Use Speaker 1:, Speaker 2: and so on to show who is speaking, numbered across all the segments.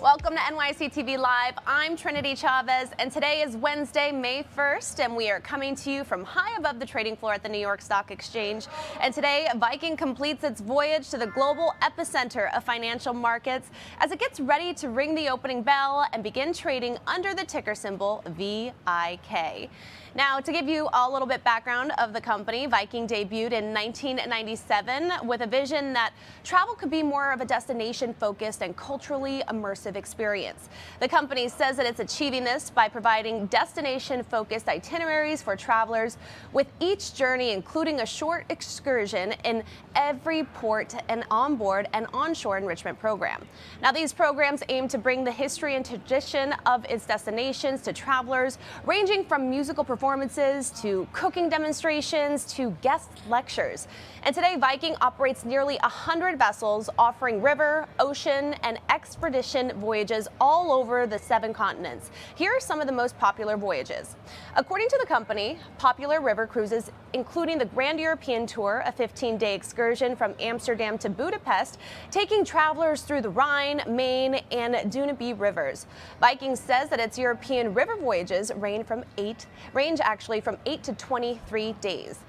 Speaker 1: Welcome to NYSE TV Live. I'm Trinity Chavez, and today is Wednesday, May 1st, and we are coming to you from high above the trading floor at the New York Stock Exchange. And today, Viking completes its voyage to the global epicenter of financial markets as it gets ready to ring the opening bell and begin trading under the ticker symbol VIK. Now, to give you a little bit background of the company, Viking debuted in 1997 with a vision that travel could be more of a destination-focused and culturally immersive experience. The company says that it's achieving this by providing destination-focused itineraries for travelers, with each journey including a short excursion in every port and onboard and onshore enrichment program. Now, these programs aim to bring the history and tradition of its destinations to travelers, ranging from musical performances to cooking demonstrations to guest lectures. And today, Viking operates nearly 100 vessels offering river, ocean, and expedition voyages all over the 7 continents. Here are some of the most popular voyages. According to the company, popular river cruises including the Grand European Tour, a 15-day excursion from Amsterdam to Budapest, taking travelers through the Rhine, Main, and Danube rivers. Viking says that its European river voyages range from 8 to 23 days.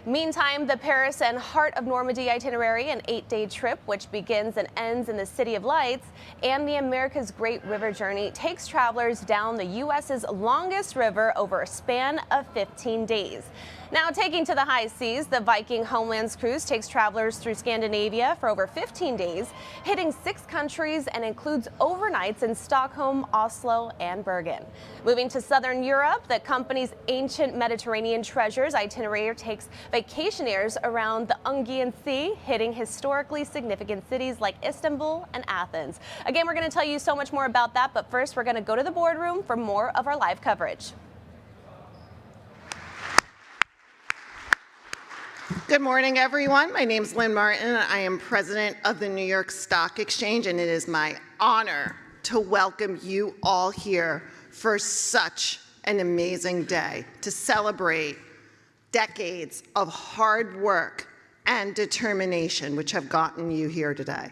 Speaker 1: Meantime, the Paris and Heart of Normandy itinerary, an 8-day trip which begins and ends in the City of Lights, and the America's Great River Journey takes travelers down the U.S.'s longest river over a span of 15 days. Now, taking to the high seas, the Viking Homelands Cruise takes travelers through Scandinavia for over 15 days, hitting 6 countries and includes overnights in Stockholm, Oslo, and Bergen. Moving to Southern Europe, the company's Ancient Mediterranean Treasures itinerary takes vacationers around the Aegean Sea, hitting historically significant cities like Istanbul and Athens. Again, we're going to tell you so much more about that, but first we're going to go to the boardroom for more of our live coverage.
Speaker 2: Good morning, everyone. My name is Lynn Martin. I am president of the New York Stock Exchange, and it is my honor to welcome you all here for such an amazing day to celebrate decades of hard work and determination which have gotten you here today.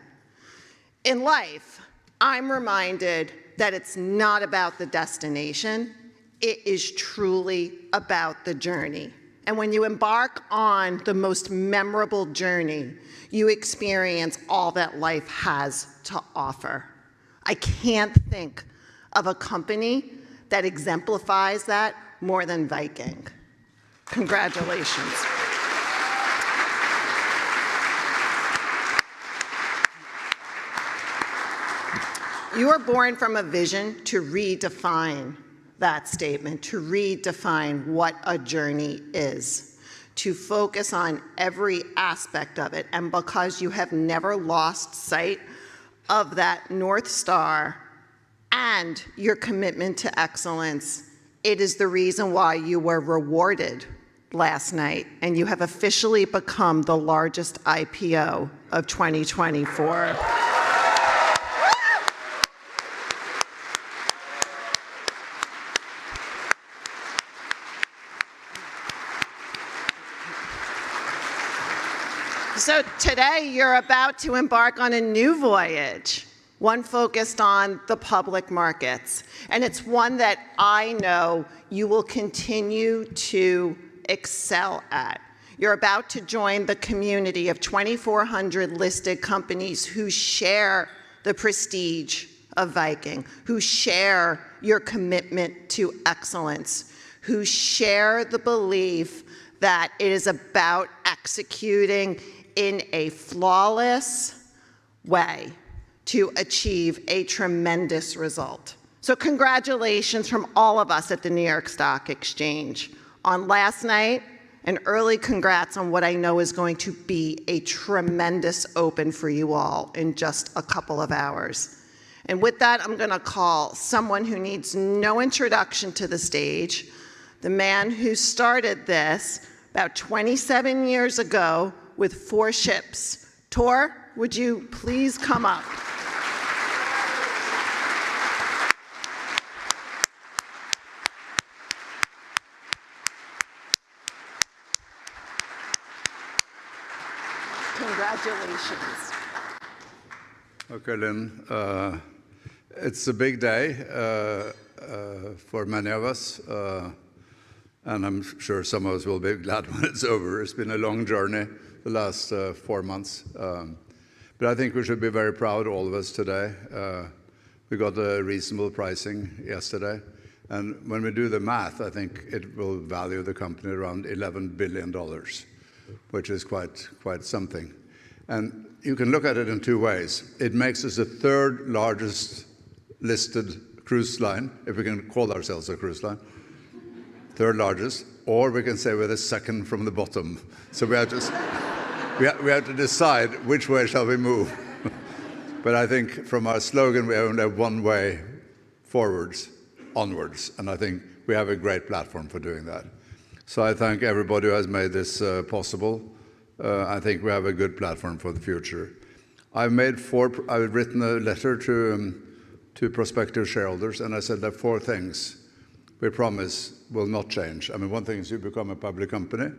Speaker 2: In life, I'm reminded that it's not about the destination, it is truly about the journey. And when you embark on the most memorable journey, you experience all that life has to offer. I can't think of a company that exemplifies that more than Viking. Congratulations. You were born from a vision to redefine that statement, to redefine what a journey is, to focus on every aspect of it. And because you have never lost sight of that North Star and your commitment to excellence, it is the reason why you were rewarded last night and you have officially become the largest IPO of 2024. So today you're about to embark on a new voyage, one focused on the public markets. And it's one that I know you will continue to excel at. You're about to join the community of 2,400 listed companies who share the prestige of Viking, who share your commitment to excellence, who share the belief that it is about executing in a flawless way to achieve a tremendous result. So congratulations from all of us at the New York Stock Exchange on last night, and early congrats on what I know is going to be a tremendous open for you all in just a couple of hours. And with that, I'm going to call someone who needs no introduction to the stage, the man who started this about 27 years ago with 4 ships. Tor, would you please come up? Congratulations.
Speaker 3: Okay, Lynn. It's a big day for many of us, and I'm sure some of us will be glad when it's over. It's been a long journey the last 4 months, but I think we should be very proud, all of us, today. We got a reasonable pricing yesterday, and when we do the math, I think it will value the company around $11 billion, which is quite something. And you can look at it in two ways. It makes us the third largest listed cruise line, if we can call ourselves a cruise line, third largest, or we can say we're the second from the bottom. So we have to decide which way shall we move. But I think from our slogan, we only have one way forwards, onwards, and I think we have a great platform for doing that. So I thank everybody who has made this possible. I think we have a good platform for the future. I've written a letter to prospective shareholders, and I said there are 4 things we promise will not change. I mean, one thing is you become a public company,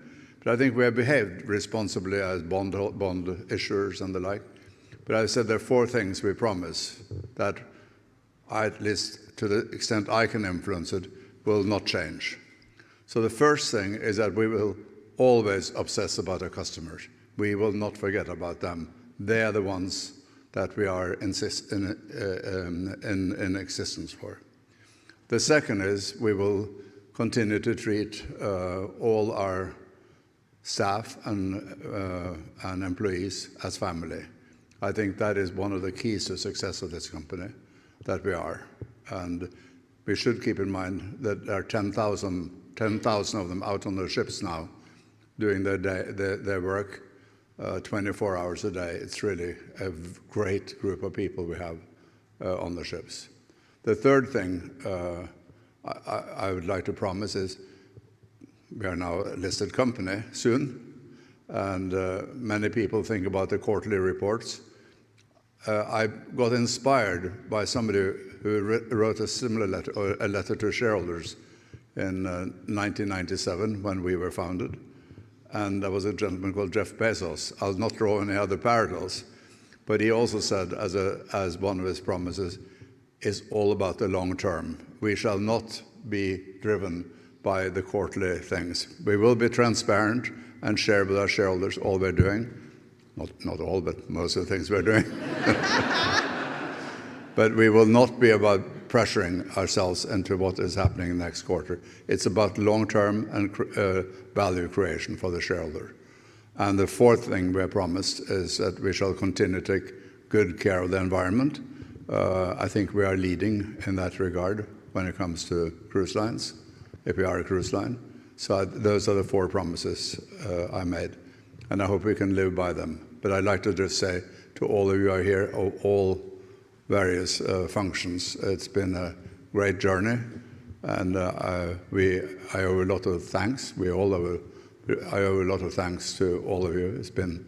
Speaker 3: but I think we have behaved responsibly as bond issuers and the like. But I said there are 4 things we promise that, at least to the extent I can influence it, will not change. So the first thing is that we will always obsess about our customers. We will not forget about them. They are the ones that we are in existence for. The second is we will continue to treat all our staff and employees as family. I think that is one of the keys to success of this company, that we are. And we should keep in mind that there are 10,000 of them out on their ships now doing their work 24 hours a day. It's really a great group of people we have on the ships. The third thing I would like to promise is we are now a listed company soon, and many people think about the quarterly reports. I got inspired by somebody who wrote a similar letter, or a letter to shareholders in 1997 when we were founded. And there was a gentleman called Jeff Bezos. I'll not draw any other parallels, but he also said, as one of his promises, is all about the long term. We shall not be driven by the quarterly things. We will be transparent and share with our shareholders all we're doing. Not all, but most of the things we're doing. But we will not be about pressuring ourselves into what is happening next quarter. It's about long-term and value creation for the shareholder. And the fourth thing we have promised is that we shall continue to take good care of the environment. I think we are leading in that regard when it comes to cruise lines, if we are a cruise line. So those are the 4 promises I made, and I hope we can live by them. But I'd like to just say to all of you who are here, of all various functions, it's been a great journey, and I owe a lot of thanks. I owe a lot of thanks to all of you. It's been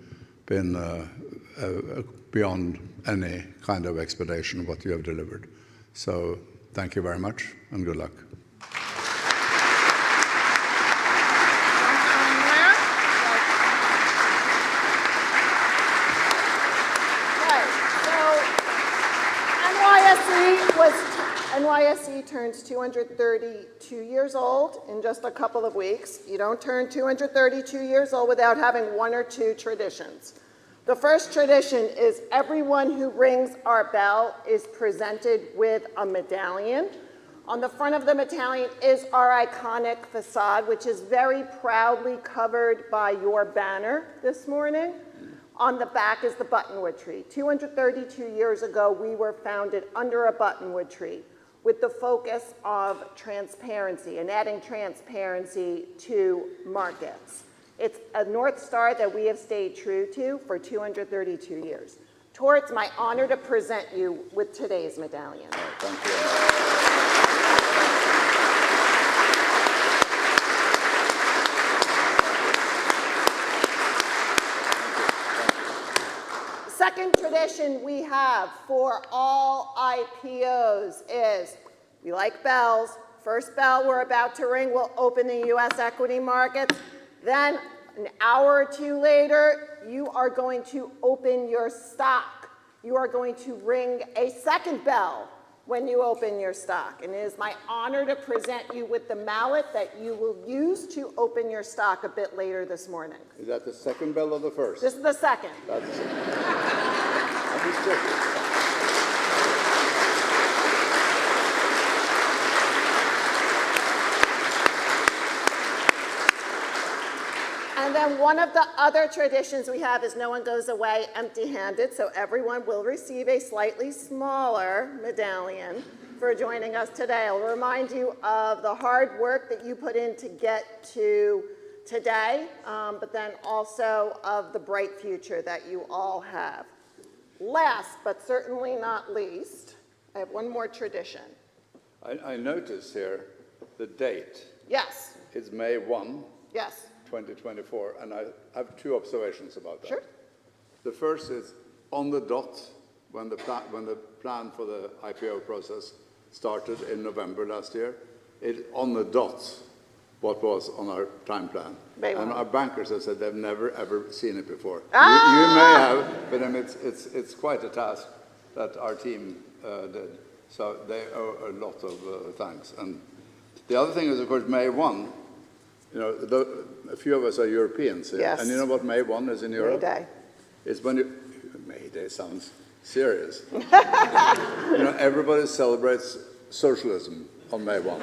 Speaker 3: beyond any kind of expectation of what you have delivered. So thank you very much, and good luck.
Speaker 2: NYSE turns 232 years old in just a couple of weeks. You don't turn 232 years old without having 1 or 2 traditions. The first tradition is everyone who rings our bell is presented with a medallion. On the front of the medallion is our iconic facade, which is very proudly covered by your banner this morning. On the back is the buttonwood tree. 232 years ago, we were founded under a buttonwood tree with the focus of transparency and adding transparency to markets. It's a North Star that we have stayed true to for 232 years. Tor, it's my honor to present you with today's medallion.
Speaker 3: Thank you.
Speaker 2: Second tradition we have for all IPOs is we like bells. First bell we're about to ring will open the U.S. equity markets. Then an hour or 2 later, you are going to open your stock. You are going to ring a second bell when you open your stock. And it is my honor to present you with the mallet that you will use to open your stock a bit later this morning.
Speaker 3: Is that the second bell or the first?
Speaker 2: This is the second.
Speaker 3: That's it. I'm just checking.
Speaker 2: And then one of the other traditions we have is no one goes away empty-handed, so everyone will receive a slightly smaller medallion for joining us today. I'll remind you of the hard work that you put in to get to today, but then also of the bright future that you all have. Last, but certainly not least, I have one more tradition.
Speaker 3: I notice here the date.
Speaker 2: Yes,
Speaker 3: It's May 1,
Speaker 2: yes.
Speaker 3: 2024, and I have two observations about that.
Speaker 2: Sure.
Speaker 3: The first is on the dot when the plan for the IPO process started in November last year. It on the dot what was on our time plan. And our bankers have said they've never ever seen it before. You may have, but I mean, it's quite a task that our team did. So they owe a lot of thanks. And the other thing is, of course, May 1. You know, a few of us are Europeans here.
Speaker 2: Yes.
Speaker 3: And you know what May 1 is in Europe?
Speaker 2: May Day.
Speaker 3: It's when you, May Day sounds serious. You know, everybody celebrates socialism on May 1.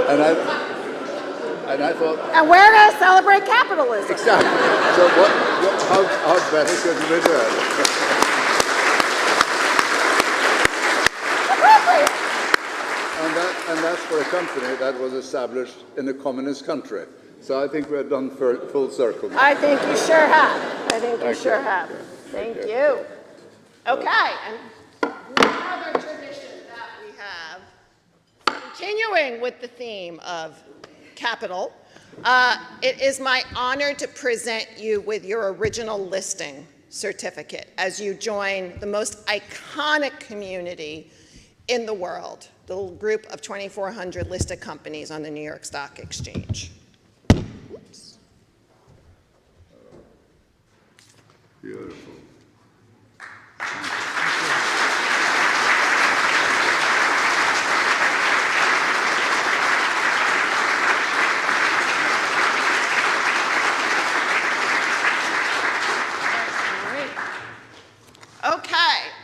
Speaker 3: and I thought...
Speaker 2: And we're going to celebrate capitalism.
Speaker 3: Exactly. So how better could we do it? And that's for a company that was established in a communist country. So I think we have done full circle now.
Speaker 2: I think you sure have. I think you sure have.
Speaker 3: Thank
Speaker 2: Thank
Speaker 3: you.
Speaker 2: you. Okay, and one other tradition that we have, continuing with the theme of capital, it is my honor to present you with your original listing certificate as you join the most iconic community in the world, the group of 2,400 listed companies on the New York Stock Exchange. Oops.
Speaker 3: Beautiful.
Speaker 2: Okay,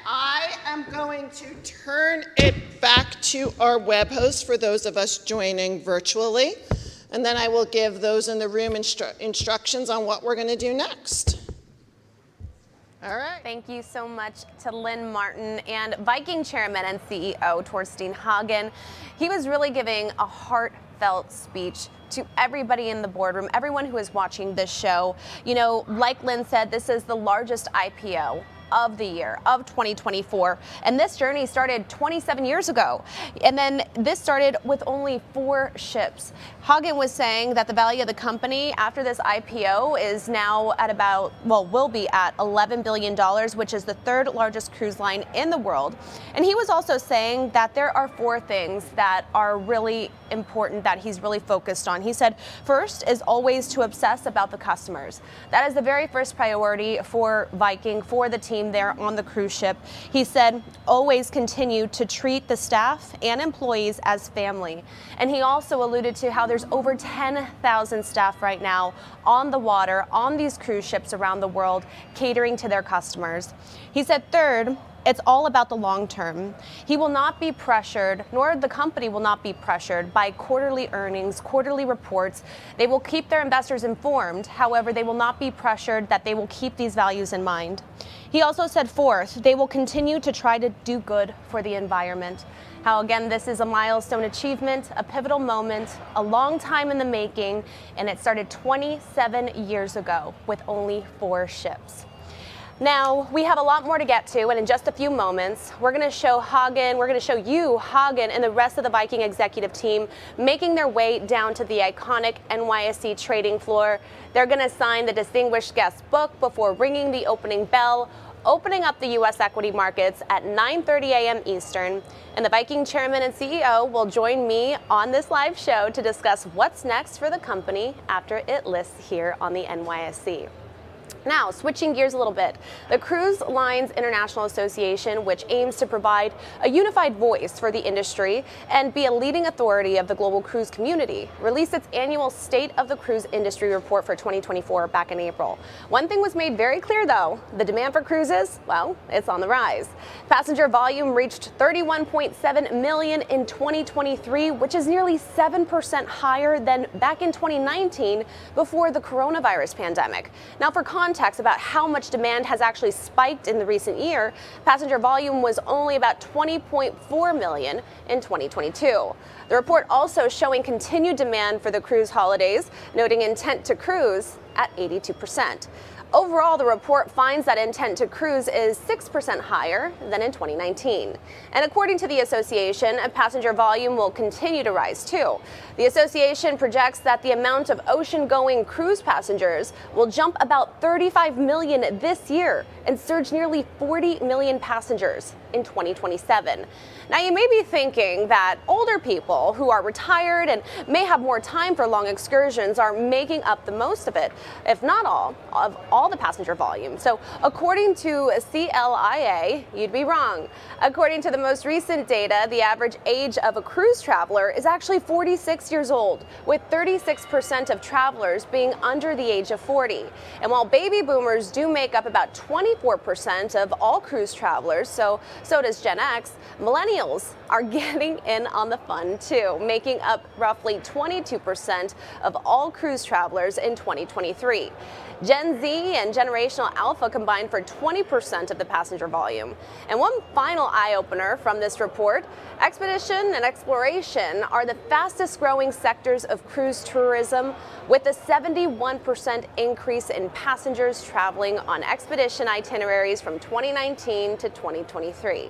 Speaker 2: I am going to turn it back to our web host for those of us joining virtually, and then I will give those in the room instructions on what we're going to do next. All right.
Speaker 1: Thank you so much to Lynn Martin and Viking Chairman and CEO Torstein Hagen. He was really giving a heartfelt speech to everybody in the boardroom, everyone who is watching this show. You know, like Lynn said, this is the largest IPO of the year of 2024, and this journey started 27 years ago, and then this started with only 4 ships. Hagen was saying that the value of the company after this IPO is now at about, well, will be at $11 billion, which is the 3rd largest cruise line in the world. And he was also saying that there are 4 things that are really important that he's really focused on. He said, first is always to obsess about the customers. That is the very first priority for Viking, for the team there on the cruise ship. He said, always continue to treat the staff and employees as family. And he also alluded to how there's over 10,000 staff right now on the water, on these cruise ships around the world, catering to their customers. He said, third, it's all about the long term. He will not be pressured, nor the company will not be pressured by quarterly earnings, quarterly reports. They will keep their investors informed. However, they will not be pressured that they will keep these values in mind. He also said, fourth, they will continue to try to do good for the environment. How, again, this is a milestone achievement, a pivotal moment, a long time in the making, and it started 27 years ago with only 4 ships. Now, we have a lot more to get to, and in just a few moments, we're going to show you Hagen and the rest of the Viking executive team making their way down to the iconic NYSE trading floor. They're going to sign the distinguished guest book before ringing the opening bell, opening up the U.S. equity markets at 9:30 a.m. Eastern. And the Viking chairman and CEO will join me on this live show to discuss what's next for the company after it lists here on the NYSE. Now, switching gears a little bit, the Cruise Lines International Association, which aims to provide a unified voice for the industry and be a leading authority of the global cruise community, released its annual State of the Cruise Industry report for 2024 back in April. One thing was made very clear, though: the demand for cruises, well, it's on the rise. Passenger volume reached 31.7 million in 2023, which is nearly 7% higher than back in 2019 before the coronavirus pandemic. Now, for context about how much demand has actually spiked in the recent year, passenger volume was only about 20.4 million in 2022. The report also showing continued demand for the cruise holidays, noting intent to cruise at 82%. Overall, the report finds that intent to cruise is 6% higher than in 2019. And according to the association, passenger volume will continue to rise too. The association projects that the amount of ocean-going cruise passengers will jump about 35 million this year and surge nearly 40 million passengers in 2027. Now, you may be thinking that older people who are retired and may have more time for long excursions are making up the most of it, if not all the passenger volume. So according to CLIA, you'd be wrong. According to the most recent data, the average age of a cruise traveler is actually 46 years old, with 36% of travelers being under the age of 40. And while baby boomers do make up about 24% of all cruise travelers, so does Gen X, millennials are getting in on the fun too, making up roughly 22% of all cruise travelers in 2023. Gen Z and Generational Alpha combined for 20% of the passenger volume. And one final eye-opener from this report: expedition and exploration are the fastest growing sectors of cruise tourism, with a 71% increase in passengers traveling on expedition itineraries from 2019 to 2023.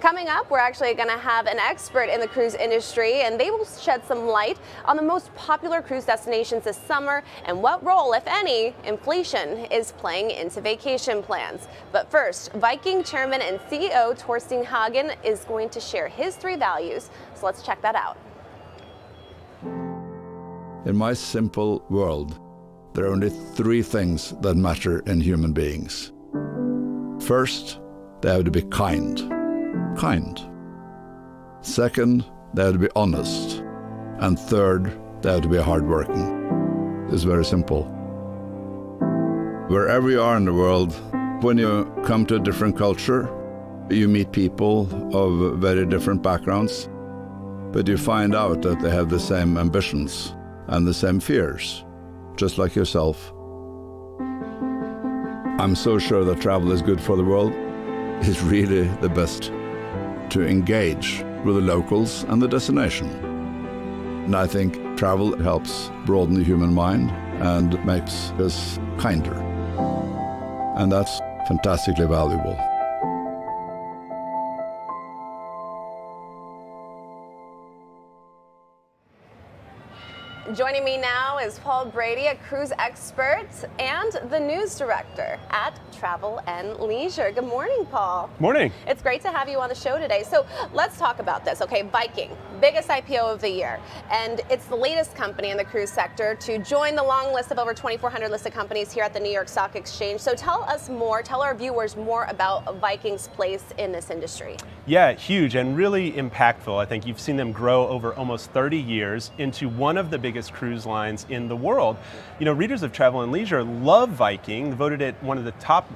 Speaker 1: Coming up, we're actually going to have an expert in the cruise industry, and they will shed some light on the most popular cruise destinations this summer and what role, if any, inflation is playing into vacation plans. But first, Viking Chairman and CEO Torstein Hagen is going to share his 3 values, so let's check that out.
Speaker 3: In my simple world, there are only 3 things that matter in human beings. First, they have to be kind. Second, they have to be honest. And third, they have to be hardworking. It's very simple. Wherever you are in the world, when you come to a different culture, you meet people of very different backgrounds, but you find out that they have the same ambitions and the same fears, just like yourself. I'm so sure that travel is good for the world. It's really the best to engage with the locals and the destination. And I think travel helps broaden the human mind and makes us kinder. And that's fantastically valuable.
Speaker 1: Joining me now is Paul Brady, a cruise expert and the news director at Travel and Leisure. Good morning, Paul.
Speaker 4: Morning.
Speaker 1: It's great to have you on the show today. So let's talk about this. Okay, Viking, biggest IPO of the year, and it's the latest company in the cruise sector to join the long list of over 2,400 listed companies here at the New York Stock Exchange. So tell our viewers more about Viking's place in this industry.
Speaker 4: Yeah, huge and really impactful. I think you've seen them grow over almost 30 years into one of the biggest cruise lines in the world. You know, readers of Travel and Leisure love Viking, voted it one of the top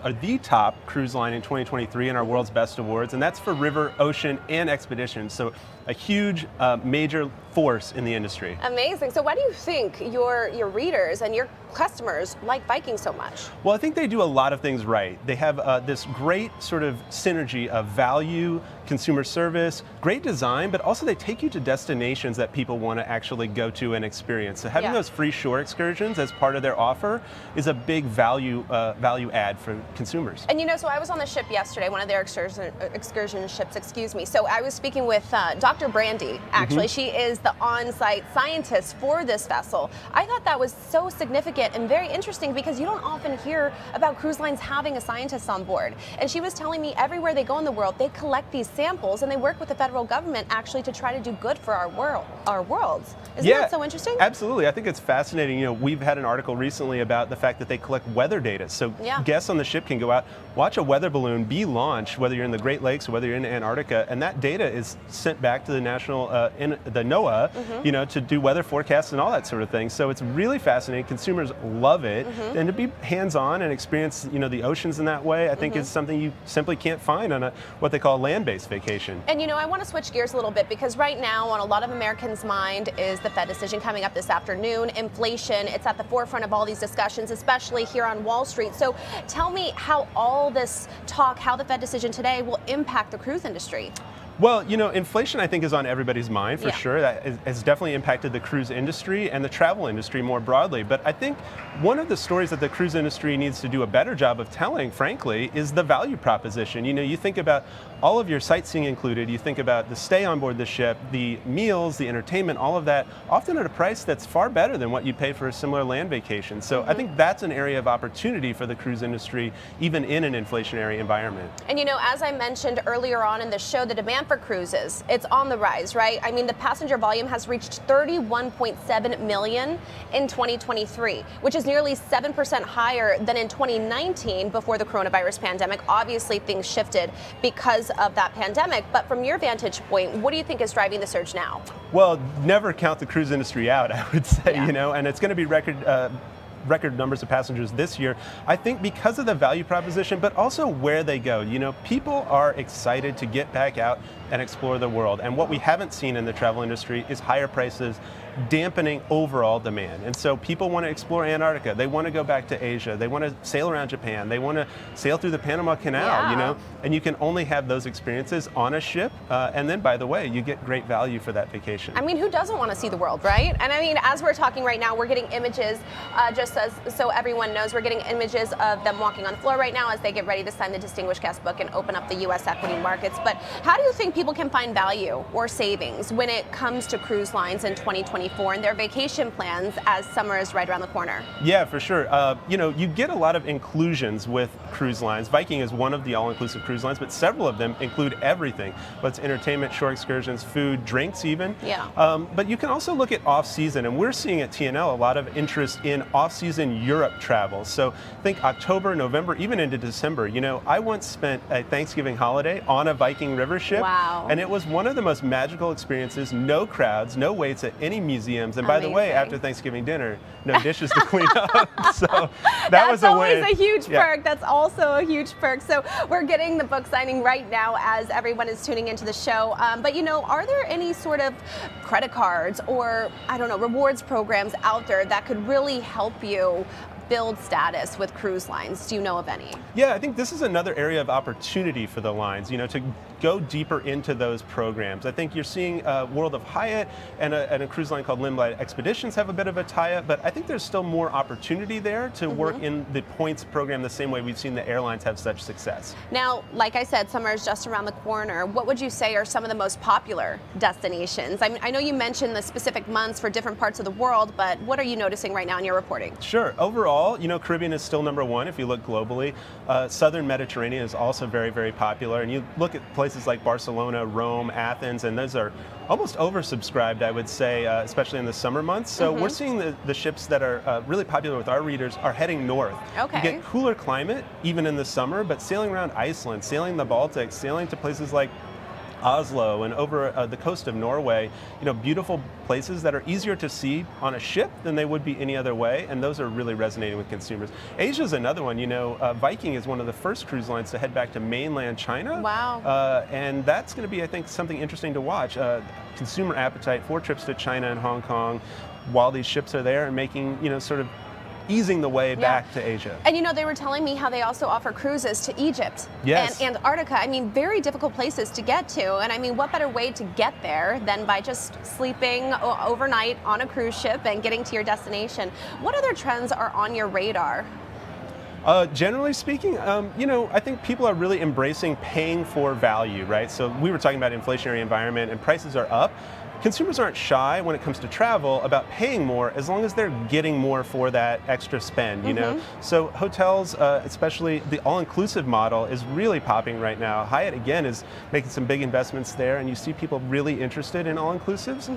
Speaker 4: cruise line in 2023 in our World's Best Awards, and that's for river, ocean, and expedition. So a huge, major force in the industry.
Speaker 1: Amazing. So why do you think your readers and your customers like Viking so much?
Speaker 4: Well, I think they do a lot of things right. They have this great sort of synergy of value, consumer service, great design, but also they take you to destinations that people want to actually go to and experience. So having those free shore excursions as part of their offer is a big value add for consumers.
Speaker 1: And you know, so I was on the ship yesterday, one of their excursion ships, excuse me. So I was speaking with Dr. Brandy, actually. She is the on-site scientists for this vessel. I thought that was so significant and very interesting because you don't often hear about cruise lines having a scientist on board. And she was telling me everywhere they go in the world, they collect these samples and they work with the federal government actually to try to do good for our worlds. Isn't that so interesting?
Speaker 4: Absolutely. I think it's fascinating. You know, we've had an article recently about the fact that they collect weather data. So guests on the ship can go out, watch a weather balloon be launched, whether you're in the Great Lakes or whether you're in Antarctica, and that data is sent back to the national, the NOAA, you know, to do weather forecasts and all that sort of thing. So it's really fascinating. Consumers love it, and to be hands-on and experience, you know, the oceans in that way, I think is something you simply can't find on what they call a land-based vacation.
Speaker 1: And you know, I want to switch gears a little bit because right now on a lot of Americans' mind is the Fed decision coming up this afternoon. Inflation, it's at the forefront of all these discussions, especially here on Wall Street. So tell me how all this talk, how the Fed decision today will impact the cruise industry.
Speaker 4: Well, you know, inflation I think is on everybody's mind for sure. That has definitely impacted the cruise industry and the travel industry more broadly. But I think one of the stories that the cruise industry needs to do a better job of telling, frankly, is the value proposition. You know, you think about all of your sightseeing included, you think about the stay on board the ship, the meals, the entertainment, all of that, often at a price that's far better than what you pay for a similar land vacation. So I think that's an area of opportunity for the cruise industry, even in an inflationary environment. And
Speaker 1: you know, as I mentioned earlier on in the show, the demand for cruises, it's on the rise, right? I mean, the passenger volume has reached 31.7 million in 2023, which is nearly 7% higher than in 2019 before the coronavirus pandemic. Obviously, things shifted because of that pandemic, but from your vantage point, what do you think is driving the surge now?
Speaker 4: Well, never count the cruise industry out, I would say, you know, and it's going to be record numbers of passengers this year, I think because of the value proposition, but also where they go. You know, people are excited to get back out and explore the world. And what we haven't seen in the travel industry is higher prices dampening overall demand. And so people want to explore Antarctica. They want to go back to Asia. They want to sail around Japan. They want to sail through the Panama Canal, you know, and you can only have those experiences on a ship. And then, by the way, you get great value for that vacation.
Speaker 1: I mean, who doesn't want to see the world, right? And I mean, as we're talking right now, we're getting images, just as so everyone knows, we're getting images of them walking on the floor right now as they get ready to sign the Distinguished Guest Book and open up the U.S. equity markets. But how do you think people can find value or savings when it comes to cruise lines in 2024 and their vacation plans as summer is right around the corner?
Speaker 4: Yeah, for sure. You know, you get a lot of inclusions with cruise lines. Viking is one of the all-inclusive cruise lines, but several of them include everything. But it's entertainment, shore excursions, food, drinks even. But you can also look at off-season, and we're seeing at TNL a lot of interest in off-season Europe travel. So think October, November, even into December. You know, I once spent a Thanksgiving holiday on a Viking river ship.
Speaker 1: Wow.
Speaker 4: And it was one of the most magical experiences. No crowds, no waits at any museums. And by the way, after Thanksgiving dinner, no dishes to clean up. So that was a win.
Speaker 1: That's always a huge perk. That's also a huge perk. So we're getting the book signing right now as everyone is tuning into the show. But you know, are there any sort of credit cards or, I don't know, rewards programs out there that could really help you build status with cruise lines? Do you know of any?
Speaker 4: Yeah, I think this is another area of opportunity for the lines, you know, to go deeper into those programs. I think you're seeing World of Hyatt and a cruise line called Limelight Expeditions have a bit of a tie-up, but I think there's still more opportunity there to work in the points program the same way we've seen the airlines have such success.
Speaker 1: Now, like I said, summer is just around the corner. What would you say are some of the most popular destinations? I know you mentioned the specific months for different parts of the world, but what are you noticing right now in your reporting?
Speaker 4: Sure. Overall, you know, Caribbean is still number one if you look globally. Southern Mediterranean is also very, very popular. And you look at places like Barcelona, Rome, Athens, and those are almost oversubscribed, I would say, especially in the summer months. So we're seeing the ships that are really popular with our readers are heading north.
Speaker 1: Okay.
Speaker 4: You get cooler climate, even in the summer, but sailing around Iceland, sailing the Baltic, sailing to places like Oslo and over the coast of Norway, you know, beautiful places that are easier to see on a ship than they would be any other way, and those are really resonating with consumers. Asia's another one. You know, Viking is one of the first cruise lines to head back to mainland China.
Speaker 1: Wow.
Speaker 4: And that's going to be, I think, something interesting to watch. Consumer appetite for trips to China and Hong Kong while these ships are there and making, you know, sort of easing the way back to Asia.
Speaker 1: And you know, they were telling me how they also offer cruises to Egypt
Speaker 4: and
Speaker 1: Antarctica. I mean, very difficult places to get to. And I mean, what better way to get there than by just sleeping overnight on a cruise ship and getting to your destination? What other trends are on your radar?
Speaker 4: Generally speaking, you know, I think people are really embracing paying for value, right? So we were talking about inflationary environment and prices are up. consumers aren't shy when it comes to travel about paying more as long as they're getting more for that extra spend, you know? So hotels, especially the all-inclusive model, is really popping right now. Hyatt, again, is making some big investments there, and you see people really interested in all-inclusives.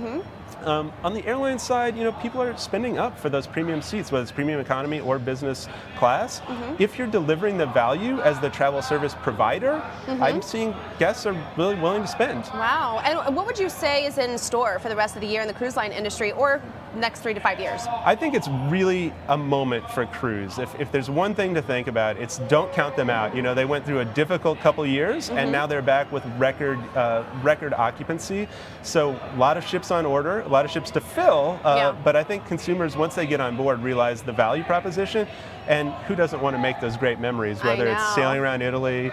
Speaker 4: On the airline side, you know, people are spending up for those premium seats, whether it's premium economy or business class. If you're delivering the value as the travel service provider, I'm seeing guests are really willing to spend.
Speaker 1: Wow. And what would you say is in store for the rest of the year in the cruise line industry, or next 3 to 5 years?
Speaker 4: I think it's really a moment for cruise. If there's one thing to think about, it's don't count them out. You know, they went through a difficult couple years, and now they're back with record occupancy. So a lot of ships on order, a lot of ships to fill, but I think consumers, once they get on board, realize the value proposition, and who doesn't want to make those great memories, whether it's sailing around Italy,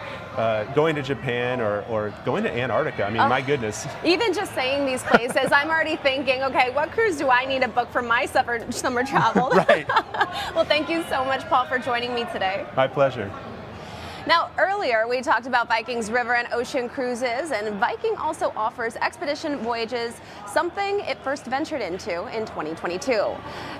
Speaker 4: going to Japan, or going to Antarctica. I mean, my goodness.
Speaker 1: Even just saying these places, I'm already thinking, okay, what cruise do I need to book for my summer travel?
Speaker 4: Right.
Speaker 1: Well, thank you so much, Paul, for joining me today.
Speaker 4: My pleasure.
Speaker 1: Now, earlier we talked about Viking's river and ocean cruises, and Viking also offers expedition voyages, something it first ventured into in 2022.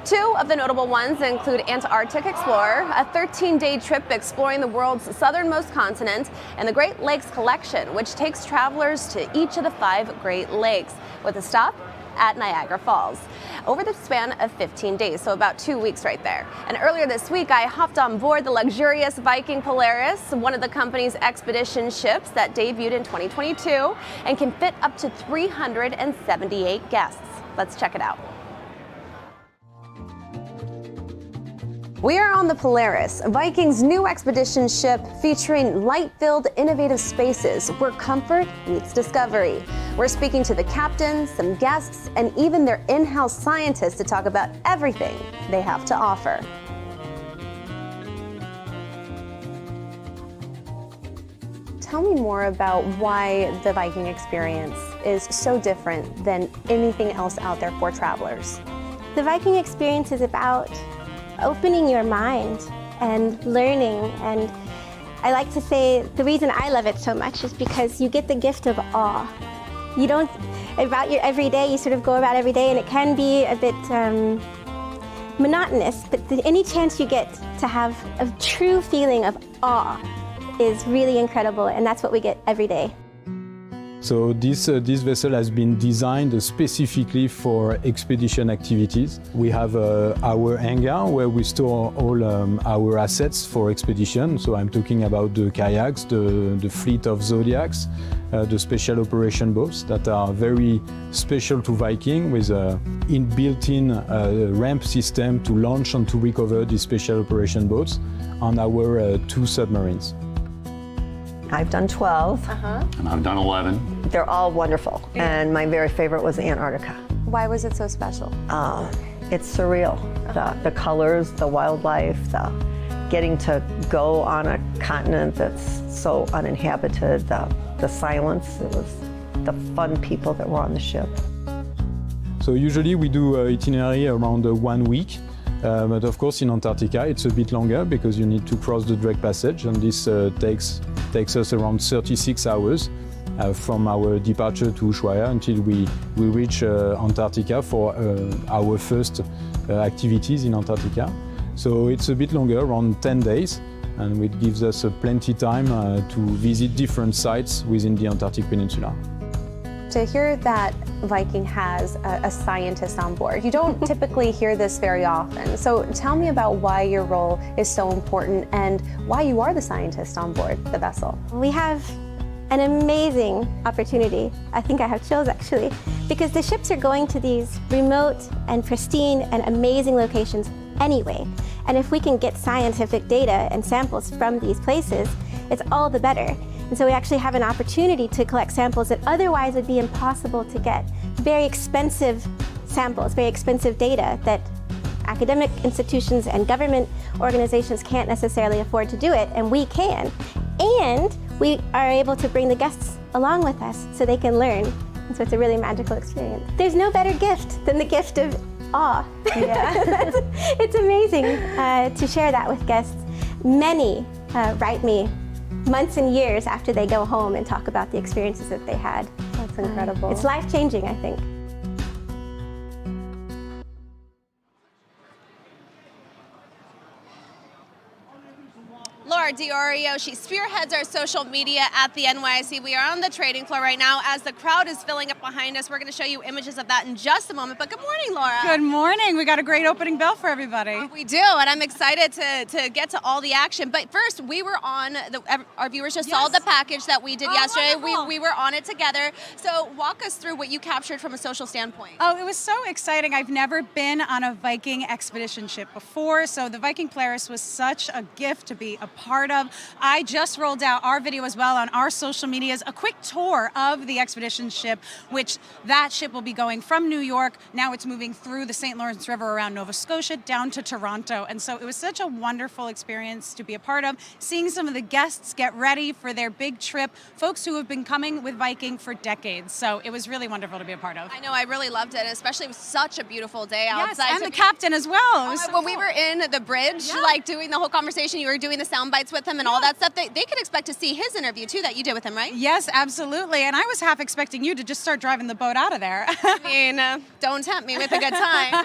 Speaker 1: Two of the notable ones include Antarctic Explorer, a 13-day trip exploring the world's southernmost continent, and the Great Lakes Collection, which takes travelers to each of the 5 Great Lakes, with a stop at Niagara Falls over the span of 15 days, so about 2 weeks right there. And earlier this week, I hopped on board the luxurious Viking Polaris, one of the company's expedition ships that debuted in 2022 and can fit up to 378 guests. Let's check it out. We are on the Polaris, Viking's new expedition ship featuring light-filled, innovative spaces where comfort meets discovery. We're speaking to the captain, some guests, and even their in-house scientists to talk about everything they have to offer. Tell me more about why the Viking experience is so different than anything else out there for travelers.
Speaker 5: The Viking experience is about opening your mind and learning, and I like to say the reason I love it so much is because you get the gift of awe. You don't, about your everyday, you sort of go about every day, and it can be a bit monotonous, but any chance you get to have a true feeling of awe is really incredible, and that's what we get every day.
Speaker 6: So this vessel has been designed specifically for expedition activities. We have our hangar where we store all our assets for expedition. So I'm talking about the kayaks, the fleet of Zodiacs, the special operation boats that are very special to Viking, with an built-in ramp system to launch and to recover these special operation boats on our 2 submarines.
Speaker 7: I've done 12.
Speaker 8: And I've done 11.
Speaker 7: They're all wonderful. And my very favorite was Antarctica.
Speaker 1: Why was it so special?
Speaker 7: It's surreal. The colors, the wildlife, the getting to go on a continent that's so uninhabited, the silence, it was the fun people that were on the ship.
Speaker 6: So usually we do itinerary around 1 week. But of course in Antarctica it's a bit longer because you need to cross the Drake Passage, and this takes us around 36 hours from our departure to Ushuaia until we reach Antarctica for our first activities in Antarctica. So it's a bit longer, around 10 days, and it gives us plenty time to visit different sites within the Antarctic Peninsula.
Speaker 1: To hear that Viking has a scientist on board, you don't typically hear this very often. So tell me about why your role is so important and why you are the scientist on board the vessel.
Speaker 5: We have an amazing opportunity. I think I have chills actually, because the ships are going to these remote and pristine and amazing locations anyway. And if we can get scientific data and samples from these places, it's all the better. And so we actually have an opportunity to collect samples that otherwise would be impossible to get. Very expensive samples, very expensive data that academic institutions and government organizations can't necessarily afford to do it, and we can. And we are able to bring the guests along with us so they can learn. And so it's a really magical experience. There's no better gift than the gift of awe. Yeah. It's amazing to share that with guests. Many write me months and years after they go home and talk about the experiences that they had.
Speaker 1: That's incredible.
Speaker 5: It's life-changing, I think.
Speaker 1: Laura Diorio. She spearheads our social media at the NYSE. We are on the trading floor right now as the crowd is filling up behind us. We're going to show you images of that in just a moment. But good morning, Laura.
Speaker 9: Good morning. We got a great opening bell for everybody.
Speaker 1: We do, and I'm excited to get to all the action. But first, we were on, our viewers just saw the package that we did yesterday. We were on it together. So walk us through what you captured from a social standpoint.
Speaker 9: Oh, it was so exciting. I've never been on a Viking expedition ship before, so the Viking Polaris was such a gift to be a part of. I just rolled out our video as well on our social medias, a quick tour of the expedition ship, which that ship will be going from New York. Now it's moving through the St. Lawrence River around Nova Scotia down to Toronto. And so it was such a wonderful experience to be a part of, seeing some of the guests get ready for their big trip, folks who have been coming with Viking for decades. So it was really wonderful to be a part of.
Speaker 1: I know, I really loved it, especially it was such a beautiful day outside.
Speaker 9: Yes, and the captain as well. It was so
Speaker 1: when
Speaker 9: cool.
Speaker 1: we were in the bridge, like doing the whole conversation, you were doing the sound bites with him and all that stuff. They could expect to see his interview too that you did with him, right?
Speaker 9: Yes, absolutely. And I was half expecting you to just start driving the boat out of there.
Speaker 1: I mean, don't tempt me with a good time.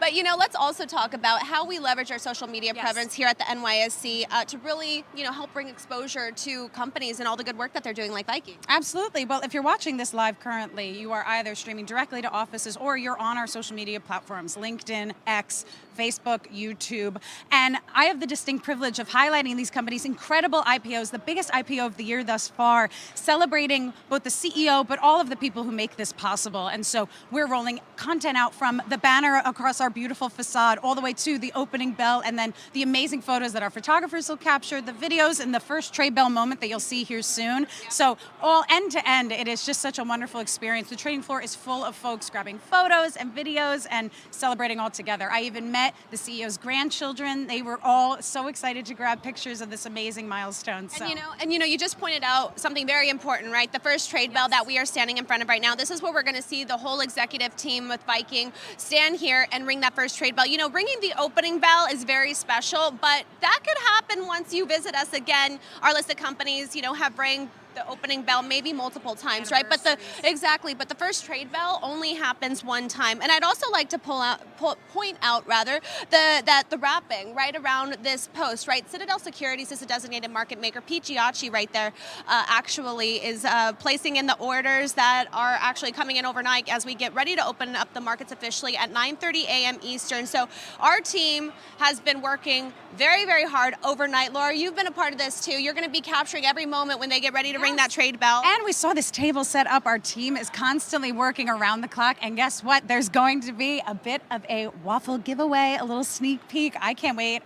Speaker 1: But you know, let's also talk about how we leverage our social media presence here at the NYSE to really, help bring exposure to companies and all the good work that they're doing like Viking.
Speaker 9: Absolutely. Well, if you're watching this live currently, you are either streaming directly to offices or you're on our social media platforms, LinkedIn, X, Facebook, YouTube. And I have the distinct privilege of highlighting these companies' incredible IPOs, the biggest IPO of the year thus far, celebrating both the CEO, but all of the people who make this possible. And so we're rolling content out from the banner across our beautiful facade all the way to the opening bell, and then the amazing photos that our photographers will capture, the videos, and the first trade bell moment that you'll see here soon. So all end to end, it is just such a wonderful experience. The trading floor is full of folks grabbing photos and videos and celebrating all together. I even met the CEO's grandchildren. They were all so excited to grab pictures of this amazing milestone. So.
Speaker 1: And you just pointed out something very important, right? The first trade bell that we are standing in front of right now. This is where we're going to see the whole executive team with Viking stand here and ring that first trade bell. Ringing the opening bell is very special, but that could happen once you visit us again. Our listed companies, have rang the opening bell maybe multiple times, right? But the first trade bell only happens one time. And I'd also like to point out that the wrapping right around this post, right? Citadel Securities is a designated market maker. Pete Giacchi right there actually is placing in the orders that are actually coming in overnight as we get ready to open up the markets officially at 9:30 a.m. Eastern. So our team has been working very, very hard overnight. Laura, you've been a part of this too. You're going to be capturing every moment when they get ready to ring that trade bell.
Speaker 9: And we saw this table set up. Our team is constantly working around the clock. And guess what? There's going to be a bit of a waffle giveaway, a little sneak peek. I can't wait.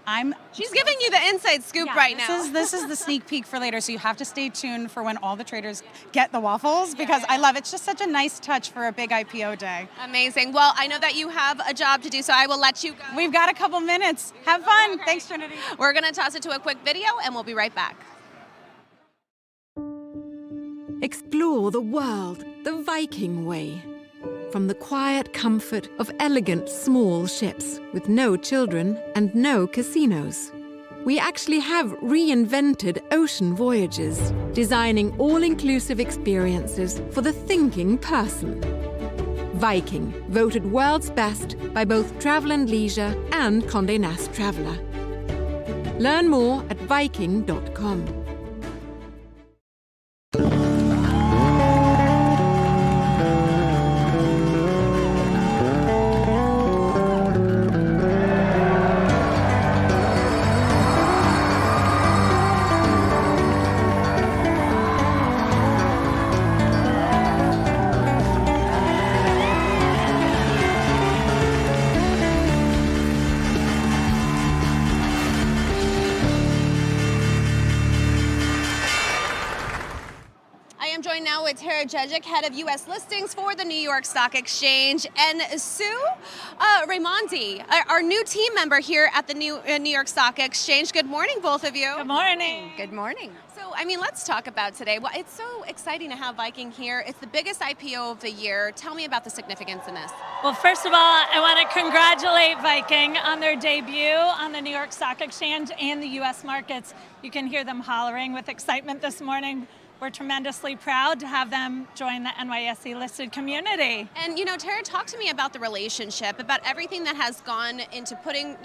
Speaker 1: She's giving you the inside scoop right now.
Speaker 9: This is the sneak peek for later. So you have to stay tuned for when all the traders get the waffles because I love it. It's just such a nice touch for a big IPO day.
Speaker 1: Amazing. Well, I know that you have a job to do, so I will let you go.
Speaker 9: We've got a couple minutes. Have fun. Okay. Thanks, Trinity.
Speaker 1: We're going to toss it to a quick video and we'll be right back.
Speaker 10: Explore the world the Viking way. From the quiet comfort of elegant small ships with no children and no casinos. We actually have reinvented ocean voyages, designing all-inclusive experiences for the thinking person. Viking, voted world's best by both Travel and Leisure and Condé Nast Traveler. Learn more at Viking.com.
Speaker 1: Head of U.S. listings for the New York Stock Exchange, and Sue Raimondi, our new team member here at the New York Stock Exchange. Good morning, both of you.
Speaker 11: Good morning.
Speaker 1: Good morning. So, let's talk about today. Well, it's so exciting to have Viking here. It's the biggest IPO of the year. Tell me about the significance in this.
Speaker 11: Well, first of all, I want to congratulate Viking on their debut on the New York Stock Exchange and the U.S. markets. You can hear them hollering with excitement this morning. We're tremendously proud to have them join the NYSE listed community.
Speaker 1: And Tara, talk to me about the relationship, about everything that has gone into putting,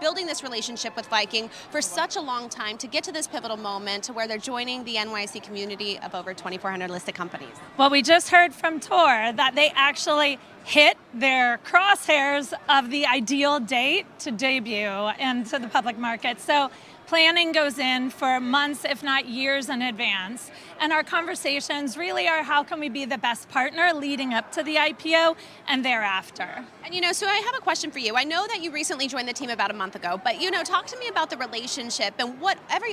Speaker 1: building this relationship with Viking for such a long time to get to this pivotal moment to where they're joining the NYSE community of over 2,400 listed companies?
Speaker 11: Well, we just heard from Tor that they actually hit their crosshairs of the ideal date to debut into the public market. So planning goes in for months, if not years in advance. And our conversations really are how can we be the best partner leading up to the IPO and thereafter.
Speaker 1: And so I have a question for you. I know that you recently joined the team about a month ago, but talk to me about the relationship and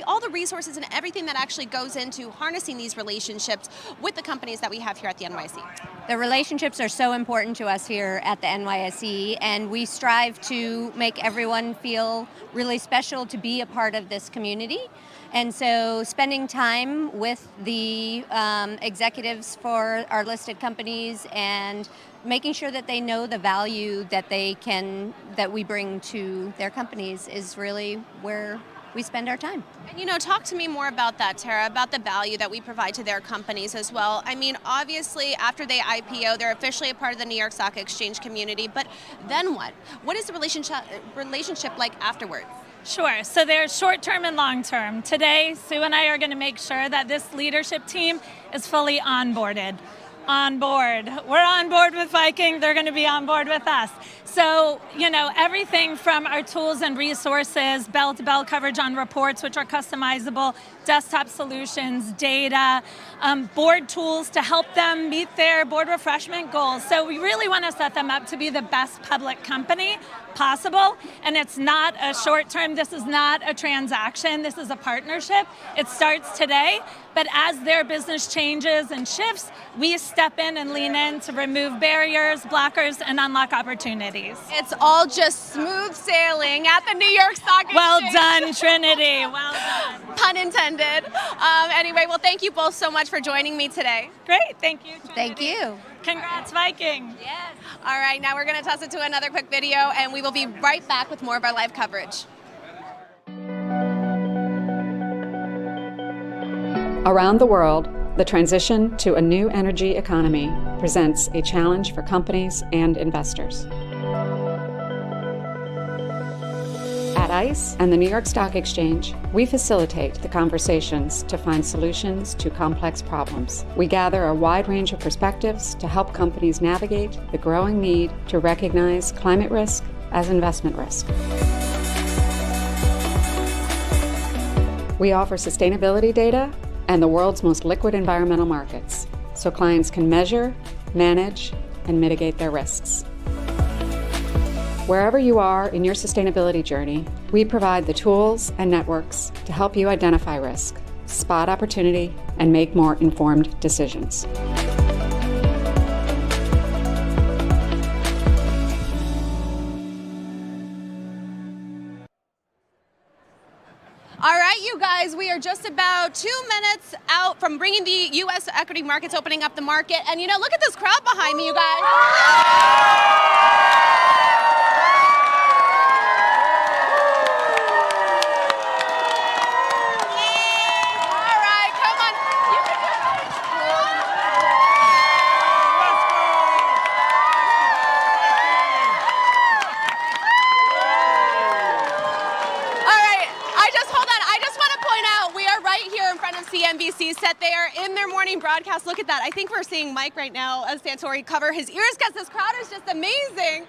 Speaker 1: all the resources and everything that actually goes into harnessing these relationships with the companies that we have here at the NYSE.
Speaker 12: The relationships are so important to us here at the NYSE, and we strive to make everyone feel really special to be a part of this community. And so spending time with the executives for our listed companies and making sure that they know the value that that we bring to their companies is really where we spend our time.
Speaker 1: And talk to me more about that, Tara, about the value that we provide to their companies as well. I mean, obviously, after they IPO, they're officially a part of the New York Stock Exchange community, but then what? What is the relationship like afterwards?
Speaker 11: Sure. So there's short-term and long-term. Today, Sue and I are going to make sure that this leadership team is fully onboarded. On board. We're on board with Viking. They're going to be on board with us. So, everything from our tools and resources, bell-to-bell coverage on reports, which are customizable, desktop solutions, data, board tools to help them meet their board refreshment goals. So we really want to set them up to be the best public company possible. And it's not a short term, this is not a transaction, this is a partnership. It starts today, but as their business changes and shifts, we step in and lean in to remove barriers, blockers, and unlock opportunities.
Speaker 1: It's all just smooth sailing at the New York Stock Exchange.
Speaker 11: Well done, Trinity, well done.
Speaker 1: Pun intended. Anyway, well, thank you both so much for joining me today.
Speaker 11: Great, thank you, Trinity.
Speaker 12: Thank you.
Speaker 11: Congrats, Viking.
Speaker 1: Yes. All right, now we're going to toss it to another quick video, and we will be right back with more of our live coverage.
Speaker 13: Around the world, the transition to a new energy economy presents a challenge for companies and investors. At ICE and the New York Stock Exchange, we facilitate the conversations to find solutions to complex problems. We gather a wide range of perspectives to help companies navigate the growing need to recognize climate risk as investment risk. We offer sustainability data and the world's most liquid environmental markets, so clients can measure, manage, and mitigate their risks. Wherever you are in your sustainability journey, we provide the tools and networks to help you identify risk, spot opportunity, and make more informed decisions.
Speaker 1: All right, you guys, we are just about 2 minutes out from bringing the U.S. equity markets, opening up the market. And look at this crowd behind me, you guys. CNBC set there in their morning broadcast. Look at that. I think we're seeing Mike right now, Santori, cover his ears because this crowd is just amazing.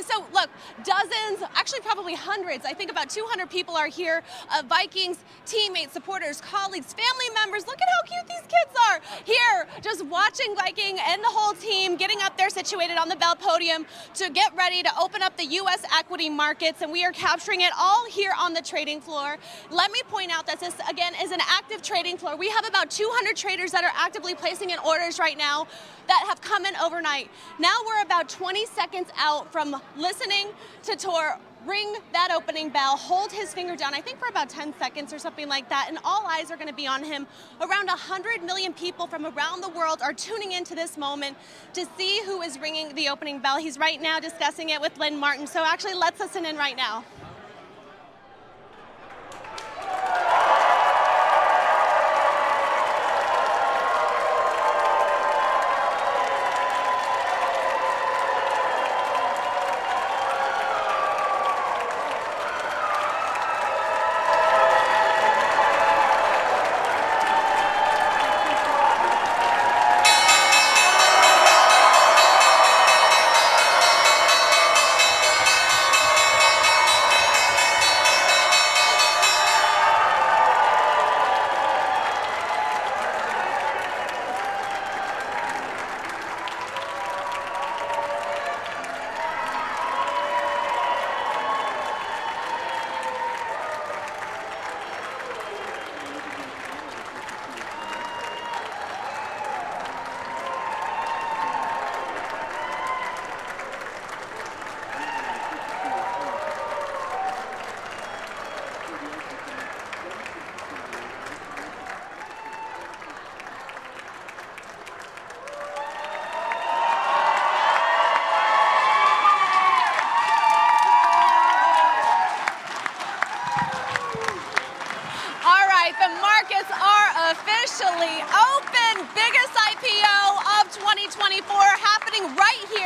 Speaker 1: So look, dozens, actually probably hundreds. I think about 200 people are here. Vikings, teammates, supporters, colleagues, family members. Look at how cute these kids are here, just watching Viking and the whole team getting up there situated on the Bell podium to get ready to open up the U.S. equity markets. And we are capturing it all here on the trading floor. Let me point out that this, again, is an active trading floor. We have about 200 traders that are actively placing in orders right now that have come in overnight. Now we're about 20 seconds out from listening to Tor ring that opening bell, hold his finger down, I think for about 10 seconds or something like that, and all eyes are going to be on him. Around 100 million people from around the world are tuning into this moment to see who is ringing the opening bell. He's right now discussing it with Lynn Martin, so actually let's listen in right now.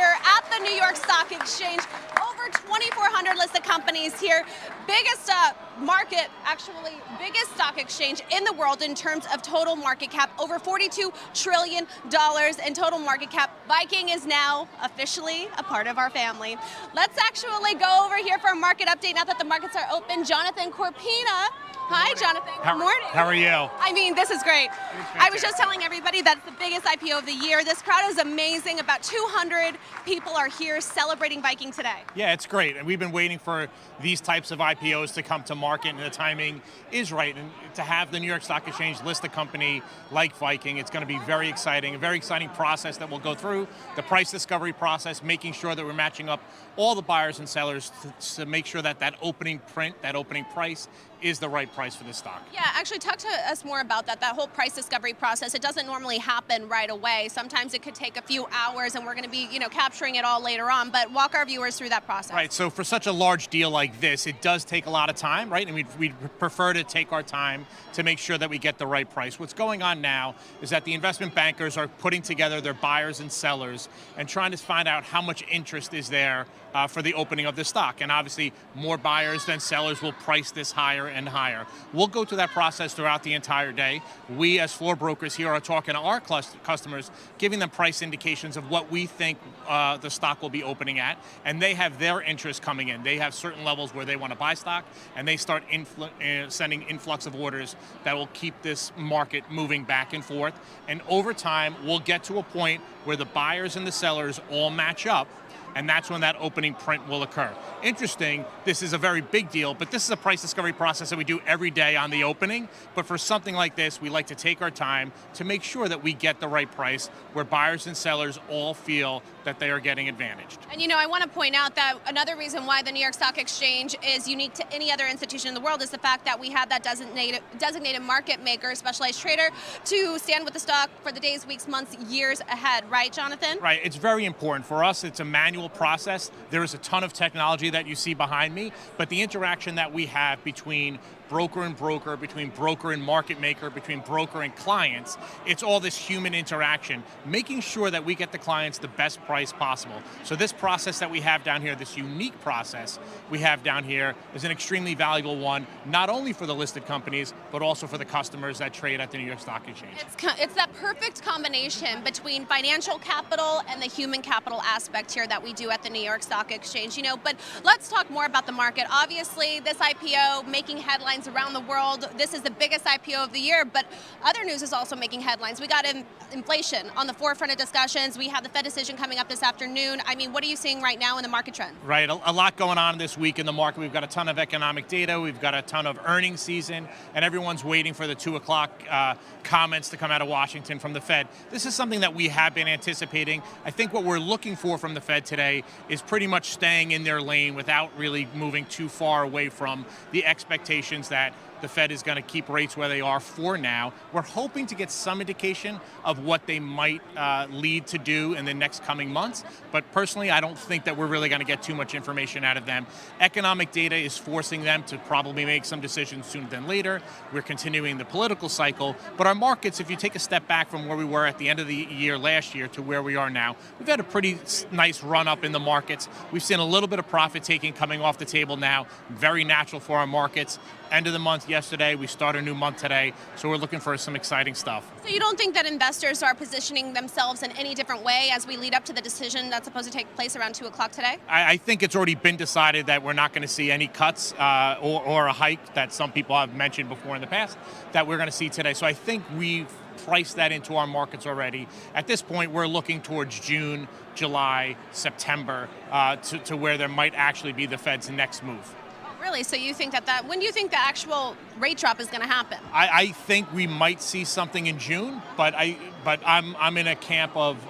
Speaker 1: here at the New York Stock Exchange. Over 2,400 listed companies here. Biggest biggest stock exchange in the world in terms of total market cap. Over $42 trillion in total market cap. Viking is now officially a part of our family. Let's actually go over here for a market update now that the markets are open. Jonathan Corpina. Hi, Jonathan. Good morning.
Speaker 14: How are you?
Speaker 1: I mean, this is great. I was just telling everybody that's the biggest IPO of the year. This crowd is amazing. About 200 people are here celebrating Viking today.
Speaker 14: Yeah, it's great. And we've been waiting for these types of IPOs to come to market, and the timing is right. And to have the New York Stock Exchange list a company like Viking, it's going to be very exciting, a very exciting process that we'll go through, the price discovery process, making sure that we're matching up all the buyers and sellers to make sure that that opening print, that opening price is the right price for the stock.
Speaker 1: Yeah, actually talk to us more about that whole price discovery process. It doesn't normally happen right away. Sometimes it could take a few hours, and we're going to be, capturing it all later on, but walk our viewers through that process.
Speaker 14: Right, so for such a large deal like this, it does take a lot of time, right? And we'd prefer to take our time to make sure that we get the right price. What's going on now is that the investment bankers are putting together their buyers and sellers and trying to find out how much interest is there for the opening of the stock. And obviously, more buyers than sellers will price this higher and higher. We'll go through that process throughout the entire day. We, as floor brokers here, are talking to our customers, giving them price indications of what we think the stock will be opening at, and they have their interest coming in. They have certain levels where they want to buy stock, and they start sending influx of orders that will keep this market moving back and forth. And over time, we'll get to a point where the buyers and the sellers all match up, and that's when that opening print will occur. Interesting, this is a very big deal, but this is a price discovery process that we do every day on the opening. But for something like this, we like to take our time to make sure that we get the right price where buyers and sellers all feel that they are getting advantaged.
Speaker 1: And I want to point out that another reason why the New York Stock Exchange is unique to any other institution in the world is the fact that we have that designated market maker, specialized trader, to stand with the stock for the days, weeks, months, years ahead. Right, Jonathan?
Speaker 14: Right, it's very important. For us, it's a manual process. There is a ton of technology that you see behind me, but the interaction that we have between broker and broker, between broker and market maker, between broker and clients, it's all this human interaction, making sure that we get the clients the best price possible. So this process that we have down here, this unique process we have down here, is an extremely valuable one, not only for the listed companies, but also for the customers that trade at the New York Stock Exchange.
Speaker 1: It's that perfect combination between financial capital and the human capital aspect here that we do at the New York Stock Exchange. But let's talk more about the market. Obviously, this IPO making headlines around the world. This is the biggest IPO of the year, but other news is also making headlines. We got inflation on the forefront of discussions. We have the Fed decision coming up this afternoon. I mean, what are you seeing right now in the market trend?
Speaker 14: Right, a lot going on this week in the market. We've got a ton of economic data. We've got a ton of earnings season, and everyone's waiting for the 2 o'clock comments to come out of Washington from the Fed. This is something that we have been anticipating. I think what we're looking for from the Fed today is pretty much staying in their lane without really moving too far away from the expectations that the Fed is going to keep rates where they are for now. We're hoping to get some indication of what they might lead to do in the next coming months, but personally, I don't think that we're really going to get too much information out of them. Economic data is forcing them to probably make some decisions sooner than later. We're continuing the political cycle, but our markets, if you take a step back from where we were at the end of the year last year to where we are now, we've had a pretty nice run up in the markets. We've seen a little bit of profit taking coming off the table now, very natural for our markets. End of the month yesterday, we start a new month today, so we're looking for some exciting stuff.
Speaker 1: So you don't think that investors are positioning themselves in any different way as we lead up to the decision that's supposed to take place around 2 o'clock today?
Speaker 14: I think it's already been decided that we're not going to see any cuts or a hike that some people have mentioned before in the past that we're going to see today. So I think we've priced that into our markets already. At this point, we're looking towards June, July, September to where there might actually be the Fed's next move.
Speaker 1: Really? So you think that when do you think the actual rate drop is going to happen?
Speaker 14: I think we might see something in June, but I'm in a camp of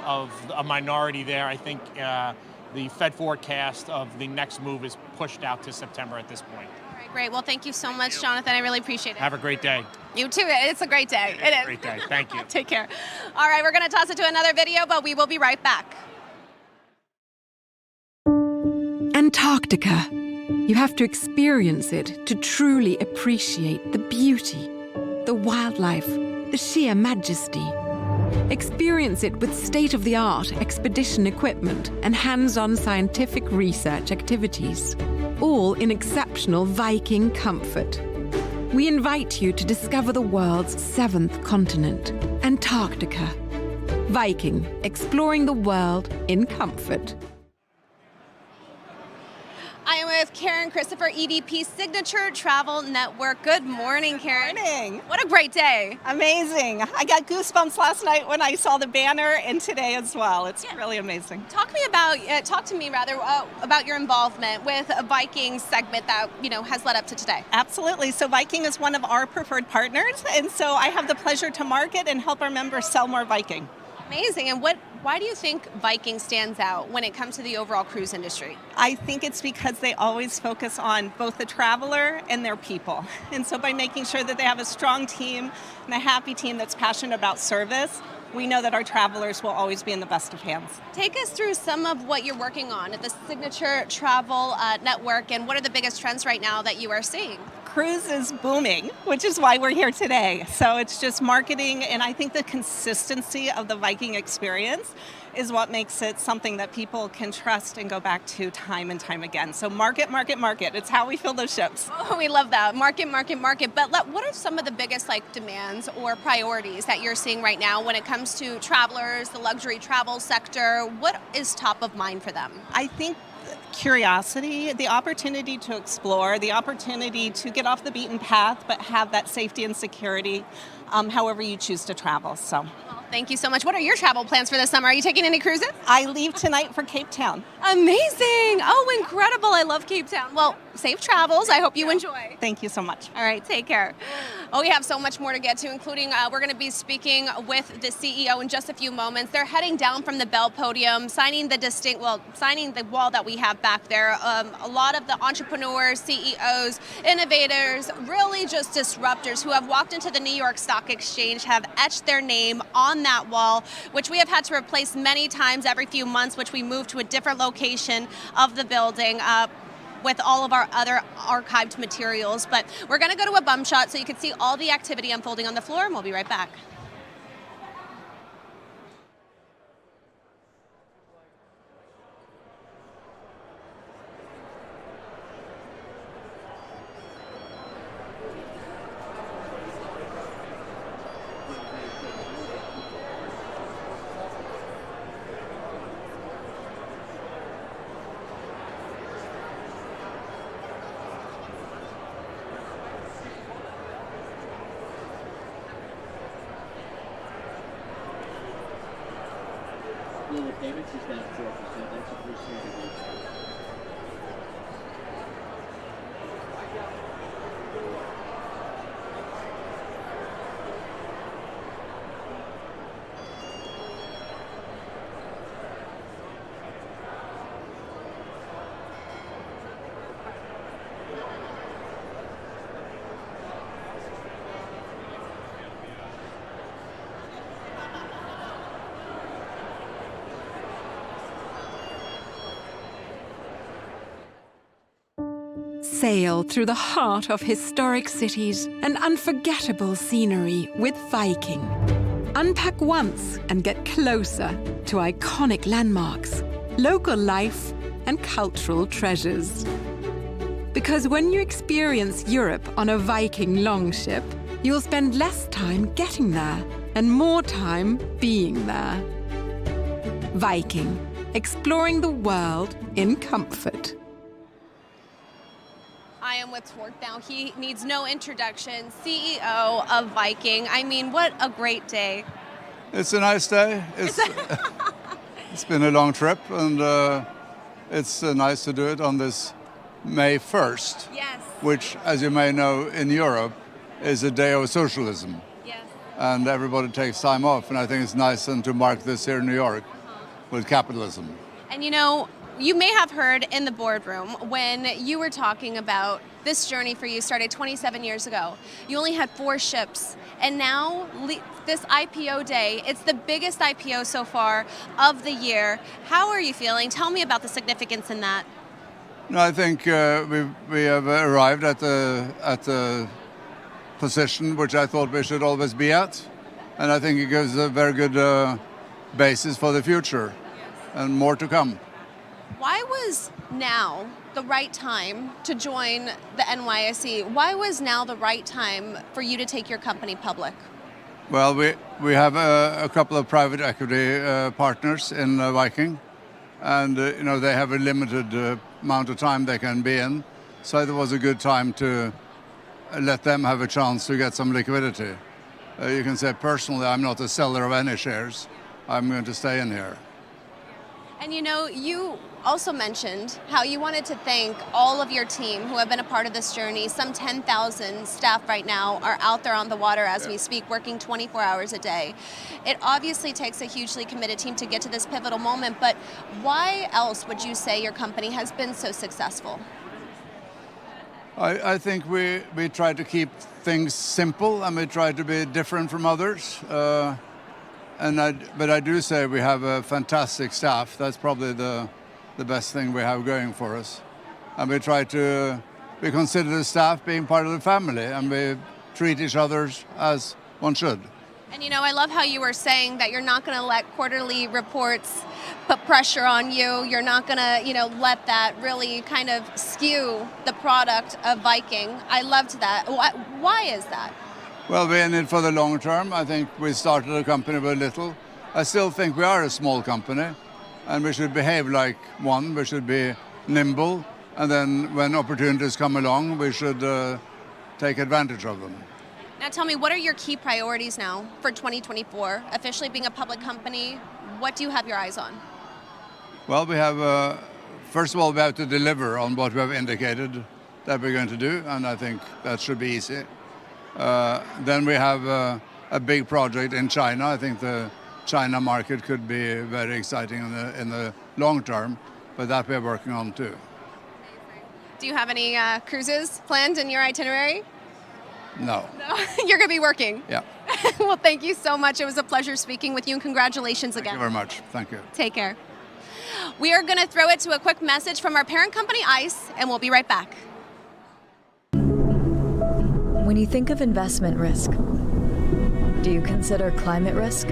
Speaker 14: a minority there. I think the Fed forecast of the next move is pushed out to September at this point.
Speaker 1: All right, great. Well, thank you so much, Jonathan. I really appreciate it.
Speaker 14: Have a great day.
Speaker 1: You too. It's a great day. It is.
Speaker 14: Great day. Thank you.
Speaker 1: Take care. All right, we're going to toss it to another video, but we will be right back.
Speaker 10: Antarctica. You have to experience it to truly appreciate the beauty, the wildlife, the sheer majesty. Experience it with state-of-the-art expedition equipment and hands-on scientific research activities, all in exceptional Viking comfort. We invite you to discover the world's 7th continent, Antarctica. Viking, exploring the world in comfort.
Speaker 1: I am with Karen Christopher, EVP Signature Travel Network. Good morning, Karen.
Speaker 15: Good morning.
Speaker 1: What a great day.
Speaker 15: Amazing. I got goosebumps last night when I saw the banner, and today as well. It's really amazing.
Speaker 1: Talk to me about your involvement with a Viking segment that has led up to today.
Speaker 15: Absolutely. So Viking is one of our preferred partners, and so I have the pleasure to market and help our members sell more Viking.
Speaker 1: Amazing. And why do you think Viking stands out when it comes to the overall cruise industry?
Speaker 15: I think it's because they always focus on both the traveler and their people. And so by making sure that they have a strong team and a happy team that's passionate about service, we know that our travelers will always be in the best of hands.
Speaker 1: Take us through some of what you're working on at the Signature Travel Network, and what are the biggest trends right now that you are seeing?
Speaker 15: Cruise is booming, which is why we're here today. So it's just marketing, and I think the consistency of the Viking experience is what makes it something that people can trust and go back to time and time again. So market, market, market. It's how we fill those ships.
Speaker 1: Oh, we love that. Market, market, market. But what are some of the biggest demands or priorities that you're seeing right now when it comes to travelers, the luxury travel sector? What is top of mind for them?
Speaker 15: I think curiosity, the opportunity to explore, the opportunity to get off the beaten path, but have that safety and security however you choose to travel. So,
Speaker 1: thank you so much. What are your travel plans for this summer? Are you taking any cruises?
Speaker 15: I leave tonight for Cape Town.
Speaker 1: Amazing. Oh, incredible. I love Cape Town. Well, safe travels. I hope you enjoy.
Speaker 15: Thank you so much.
Speaker 1: All right, take care. Oh, we have so much more to get to, including we're going to be speaking with the CEO in just a few moments. They're heading down from the Bell Podium, signing the wall that we have back there. A lot of the entrepreneurs, CEOs, innovators, really just disruptors who have walked into the New York Stock Exchange have etched their name on that wall, which we have had to replace many times every few months, which we move to a different location of the building. With all of our other archived materials. But we're going to go to a bum shot so you can see all the activity unfolding on the floor, and we'll be right back.
Speaker 16: The payments is down 4%. That's appreciated.
Speaker 10: Sail through the heart of historic cities and unforgettable scenery with Viking. Unpack once and get closer to iconic landmarks, local life, and cultural treasures. Because when you experience Europe on a Viking longship, you'll spend less time getting there and more time being there. Viking, exploring the world in comfort.
Speaker 1: I am with Tork now. He needs no introduction. CEO of Viking. I mean, what a great day.
Speaker 3: It's a nice day. It's been a long trip, and it's nice to do it on this May 1st.
Speaker 1: Yes.
Speaker 3: Which, as you may know, in Europe, is a day of socialism.
Speaker 1: Yes.
Speaker 3: And everybody takes time off, and I think it's nice to mark this here in New York with capitalism.
Speaker 1: And you may have heard in the boardroom when you were talking about this journey for you started 27 years ago. You only had 4 ships, and now this IPO day, it's the biggest IPO so far of the year. How are you feeling? Tell me about the significance in that.
Speaker 3: No, I think we have arrived at the position which I thought we should always be at. And I think it gives a very good basis for the future and more to come.
Speaker 1: Why was now the right time to join the NYSE? Why was now the right time for you to take your company public?
Speaker 3: Well, we have a couple of private equity partners in Viking, and they have a limited amount of time they can be in. So it was a good time to let them have a chance to get some liquidity. You can say personally, I'm not a seller of any shares. I'm going to stay in here.
Speaker 1: And you also mentioned how you wanted to thank all of your team who have been a part of this journey. Some 10,000 staff right now are out there on the water as we speak, working 24 hours a day. It obviously takes a hugely committed team to get to this pivotal moment, but why else would you say your company has been so successful?
Speaker 3: I think we try to keep things simple, and we try to be different from others. But I do say we have a fantastic staff. That's probably the best thing we have going for us. And we consider the staff being part of the family, and we treat each other as one should.
Speaker 1: And I love how you were saying that you're not going to let quarterly reports put pressure on you. You're not going to, let that really kind of skew the product of Viking. I loved that. Why is that?
Speaker 3: Well, we're in it for the long term. I think we started a company with little. I still think we are a small company, and we should behave like one. We should be nimble, and then when opportunities come along, we should take advantage of them.
Speaker 1: Now tell me, what are your key priorities now for 2024? Officially being a public company, what do you have your eyes on?
Speaker 3: Well, we have, first of all, we have to deliver on what we have indicated that we're going to do, and I think that should be easy. Then we have a big project in China. I think the China market could be very exciting in the long term, but that we're working on too.
Speaker 1: Do you have any cruises planned in your itinerary?
Speaker 3: No.
Speaker 1: You're going to be working?
Speaker 3: Yeah.
Speaker 1: Well, thank you so much. It was a pleasure speaking with you, and congratulations again.
Speaker 3: Thank you very much. Thank you.
Speaker 1: Take care. We are going to throw it to a quick message from our parent company, ICE, and we'll be right back.
Speaker 17: When you think of investment risk, do you consider climate risk?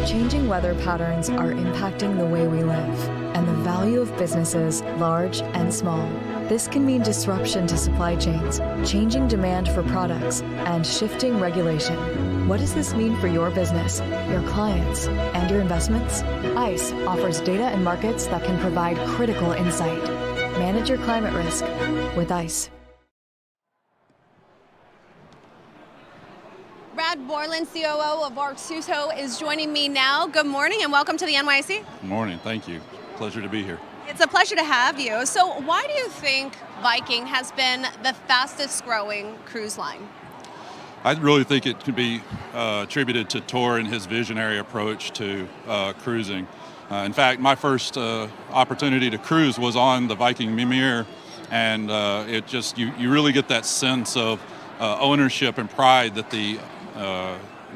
Speaker 17: Changing weather patterns are impacting the way we live and the value of businesses, large and small. This can mean disruption to supply chains, changing demand for products, and shifting regulation. What does this mean for your business, your clients, and your investments? ICE offers data and markets that can provide critical insight. Manage your climate risk with ICE.
Speaker 1: Brad Borland, COO of Arcsuto, is joining me now. Good morning and welcome to the NYSE.
Speaker 18: Good morning. Thank you. Pleasure to be here.
Speaker 1: It's a pleasure to have you. So why do you think Viking has been the fastest growing cruise line?
Speaker 18: I really think it can be attributed to Tor and his visionary approach to cruising. In fact, my first opportunity to cruise was on the Viking Mimir, and it just you really get that sense of ownership and pride that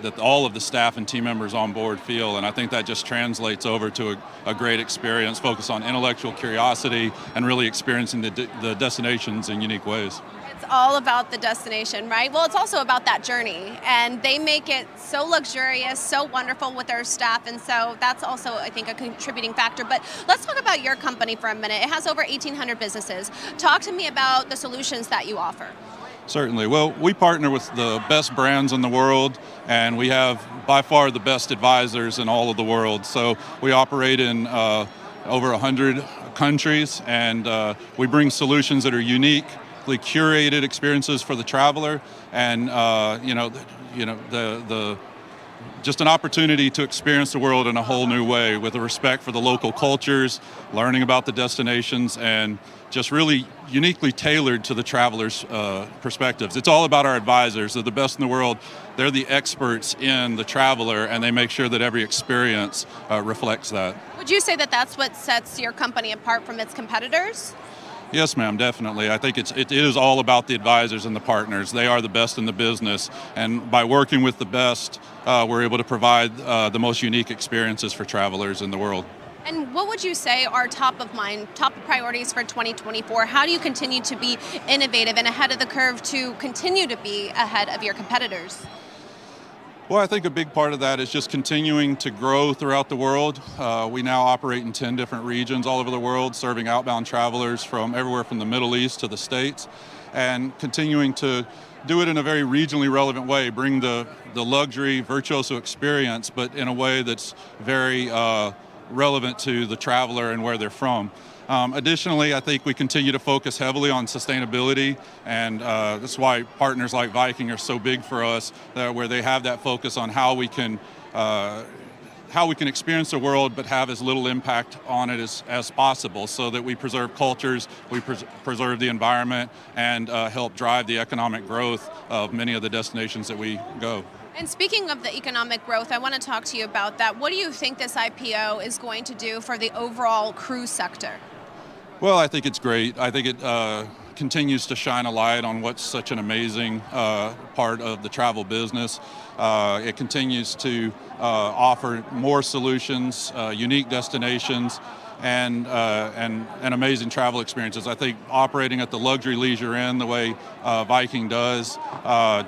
Speaker 18: that all of the staff and team members on board feel, and I think that just translates over to a great experience, focused on intellectual curiosity and really experiencing the destinations in unique ways.
Speaker 1: It's all about the destination, right? Well, it's also about that journey, and they make it so luxurious, so wonderful with their staff, and so that's also, I think, a contributing factor. But let's talk about your company for a minute. It has over 1,800 businesses. Talk to me about the solutions that you offer.
Speaker 18: Certainly. Well, we partner with the best brands in the world, and we have by far the best advisors in all of the world. So we operate in over 100 countries, and we bring solutions that are uniquely curated experiences for the traveler, and just an opportunity to experience the world in a whole new way, with a respect for the local cultures, learning about the destinations, and just really uniquely tailored to the traveler's perspectives. It's all about our advisors. They're the best in the world. They're the experts in the traveler, and they make sure that every experience reflects that.
Speaker 1: Would you say that that's what sets your company apart from its competitors?
Speaker 18: Yes, ma'am, definitely. I think it is all about the advisors and the partners. They are the best in the business, and by working with the best, we're able to provide the most unique experiences for travelers in the world.
Speaker 1: And what would you say are top of mind, top priorities for 2024? How do you continue to be innovative and ahead of the curve to continue to be ahead of your competitors?
Speaker 18: Well, I think a big part of that is just continuing to grow throughout the world. We now operate in 10 different regions all over the world, serving outbound travelers from everywhere from the Middle East to the States, and continuing to do it in a very regionally relevant way, bring the luxury virtuoso experience, but in a way that's very relevant to the traveler and where they're from. Additionally, I think we continue to focus heavily on sustainability, and that's why partners like Viking are so big for us, where they have that focus on how we can experience the world but have as little impact on it as possible, so that we preserve cultures, we preserve the environment, and help drive the economic growth of many of the destinations that we go.
Speaker 1: And speaking of the economic growth, I want to talk to you about that. What do you think this IPO is going to do for the overall cruise sector?
Speaker 18: Well, I think it's great. I think it continues to shine a light on what's such an amazing part of the travel business. It continues to offer more solutions, unique destinations, and amazing travel experiences. I think operating at the luxury leisure end the way Viking does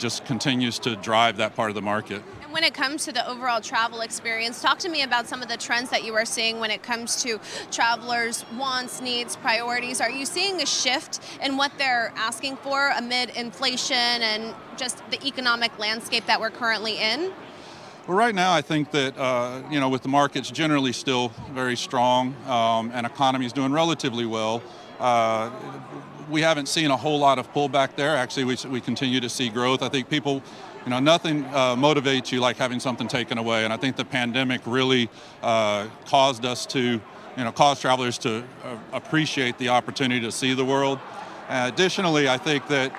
Speaker 18: just continues to drive that part of the market.
Speaker 1: When it comes to the overall travel experience, talk to me about some of the trends that you are seeing when it comes to travelers' wants, needs, priorities. Are you seeing a shift in what they're asking for amid inflation and just the economic landscape that we're currently in?
Speaker 18: Well, right now, I think that, with the markets generally still very strong and economy is doing relatively well, we haven't seen a whole lot of pullback there. Actually, we continue to see growth. I think people, nothing motivates you like having something taken away. And I think the pandemic really caused travelers to appreciate the opportunity to see the world. Additionally, I think that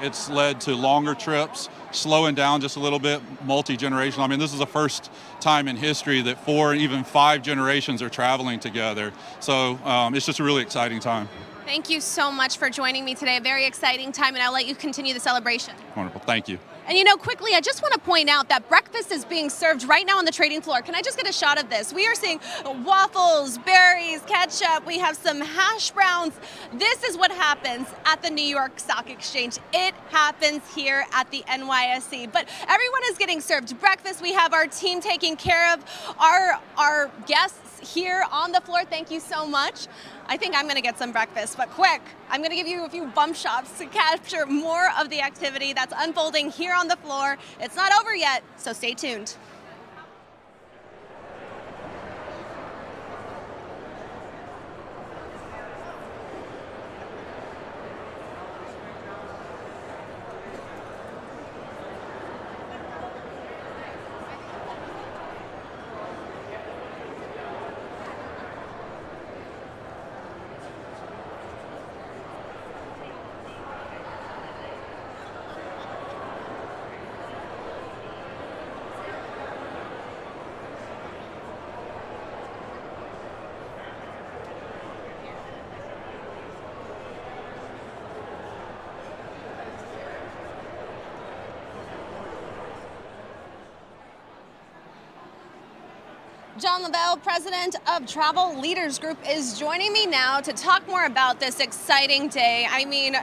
Speaker 18: it's led to longer trips, slowing down just a little bit, multi-generational. I mean, this is the first time in history that 4, even 5 generations are traveling together. So it's just a really exciting time.
Speaker 1: Thank you so much for joining me today. A very exciting time, and I'll let you continue the celebration.
Speaker 18: Wonderful. Thank you.
Speaker 1: And quickly, I just want to point out that breakfast is being served right now on the trading floor. Can I just get a shot of this? We are seeing waffles, berries, ketchup. We have some hash browns. This is what happens at the New York Stock Exchange. It happens here at the NYSE. But everyone is getting served breakfast. We have our team taking care of our guests here on the floor. Thank you so much. I think I'm going to get some breakfast, but quick, I'm going to give you a few bump shots to capture more of the activity that's unfolding here on the floor. It's not over yet, so stay tuned. John Lavelle, president of Travel Leaders Group, is joining me now to talk more about this exciting day. I mean,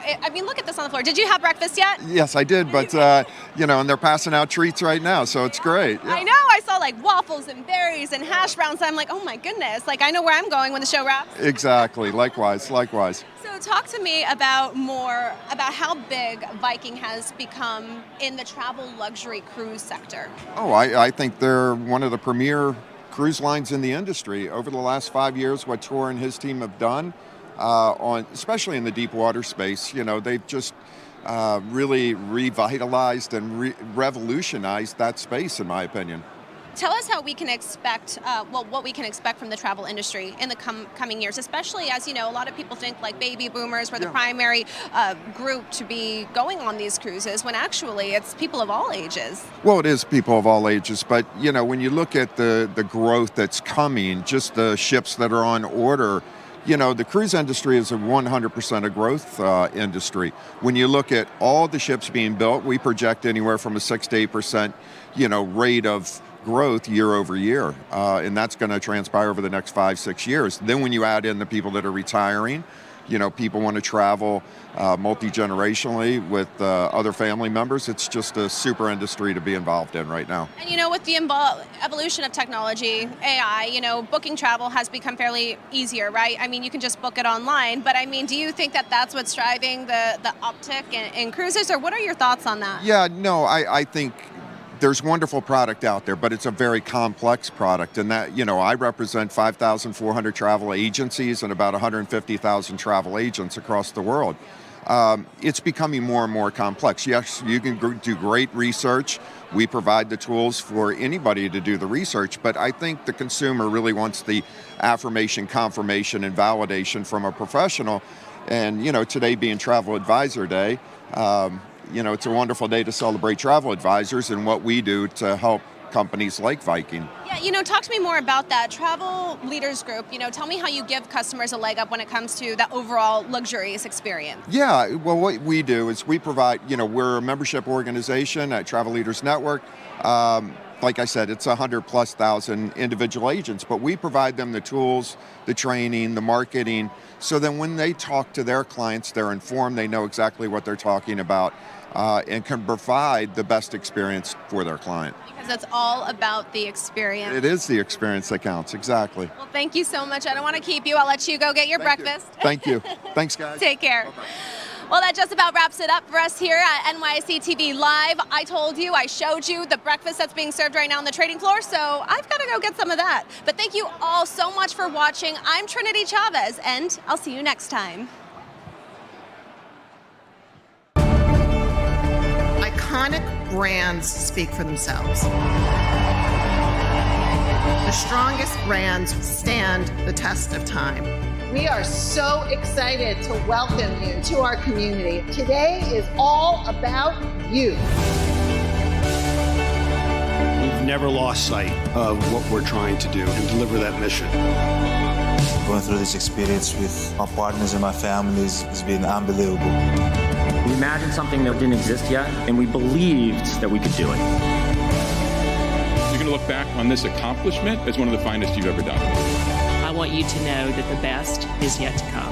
Speaker 1: look at this on the floor. Did you have breakfast yet?
Speaker 19: Yes, I did, but and they're passing out treats right now, so it's great. Yeah.
Speaker 1: I know. I saw like waffles and berries and hash browns. I'm like, oh my goodness! Like I know where I'm going when the show wraps.
Speaker 19: Exactly. Likewise.
Speaker 1: So talk to me about how big Viking has become in the travel luxury cruise sector.
Speaker 19: Oh, I think they're one of the premier cruise lines in the industry. Over the last 5 years, what Tor and his team have done, especially in the deep water space, they've just really revitalized and revolutionized that space, in my opinion.
Speaker 1: Tell us how we can expect, what we can expect from the travel industry in the coming years, especially as, a lot of people think like baby boomers were the primary group to be going on these cruises, when actually it's people of all ages.
Speaker 19: Well, it is people of all ages, but, when you look at the growth that's coming, just the ships that are on order, the cruise industry is a 100% a growth industry. When you look at all the ships being built, we project anywhere from a 6 to 8%, rate of growth year over year, and that's going to transpire over the next 5-6 years. Then when you add in the people that are retiring, People want to travel multi-generationally with other family members. It's just a super industry to be involved in right now.
Speaker 1: And with the evolution of technology, AI, booking travel has become fairly easier, right? I mean, you can just book it online, but I mean, do you think that that's what's driving the uptick in cruises, or what are your thoughts on that?
Speaker 19: Yeah, no, I think there's wonderful product out there, but it's a very complex product. And that, I represent 5,400 travel agencies and about 150,000 travel agents across the world. It's becoming more and more complex. Yes, you can do great research. We provide the tools for anybody to do the research, but I think the consumer really wants the affirmation, confirmation, and validation from a professional. And, today being Travel Advisor Day, it's a wonderful day to celebrate travel advisors and what we do to help companies like Viking.
Speaker 1: Yeah, talk to me more about that. Travel Leaders Group, tell me how you give customers a leg up when it comes to the overall luxurious experience.
Speaker 19: Yeah, well, what we do is we provide, we're a membership organization at Travel Leaders Network. Like I said, it's 100,000+ individual agents, but we provide them the tools, the training, the marketing, so then when they talk to their clients, they're informed, they know exactly what they're talking about, and can provide the best experience for their client.
Speaker 1: Because it's all about the experience.
Speaker 19: It is the experience that counts, exactly.
Speaker 1: Well, thank you so much. I don't want to keep you. I'll let you go get your breakfast.
Speaker 19: Thank you. Thanks, guys.
Speaker 1: Take care.
Speaker 19: Bye-bye.
Speaker 1: Well, that just about wraps it up for us here at NYSE TV Live. I told you, I showed you the breakfast that's being served right now on the trading floor, so I've got to go get some of that. But thank you all so much for watching. I'm Trinity Chavez, and I'll see you next time.
Speaker 2: Iconic brands speak for themselves. The strongest brands stand the test of time. We are so excited to welcome you to our community. Today is all about you.
Speaker 20: We've never lost sight of what we're trying to do and deliver that mission.
Speaker 21: Going through this experience with my partners and my families has been unbelievable.
Speaker 22: We imagined something that didn't exist yet, and we believed that we could do it.
Speaker 23: You're going to look back on this accomplishment as one of the finest you've ever done.
Speaker 24: I want you to know that the best is yet to come.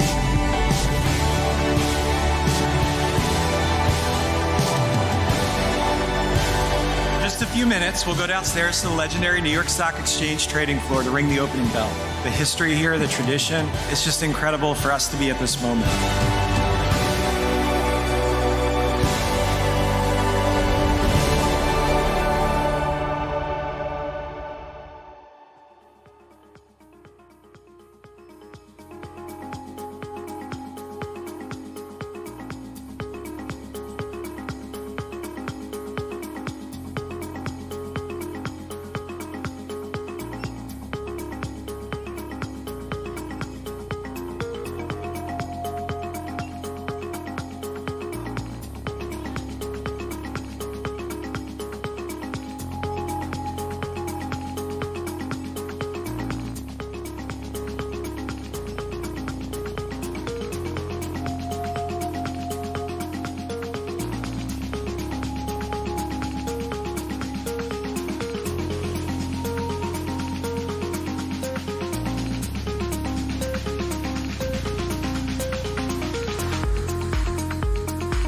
Speaker 25: Just a few minutes, we'll go downstairs to the legendary New York Stock Exchange trading floor to ring the opening bell. The history here, the tradition, it's just incredible for us to be at this moment.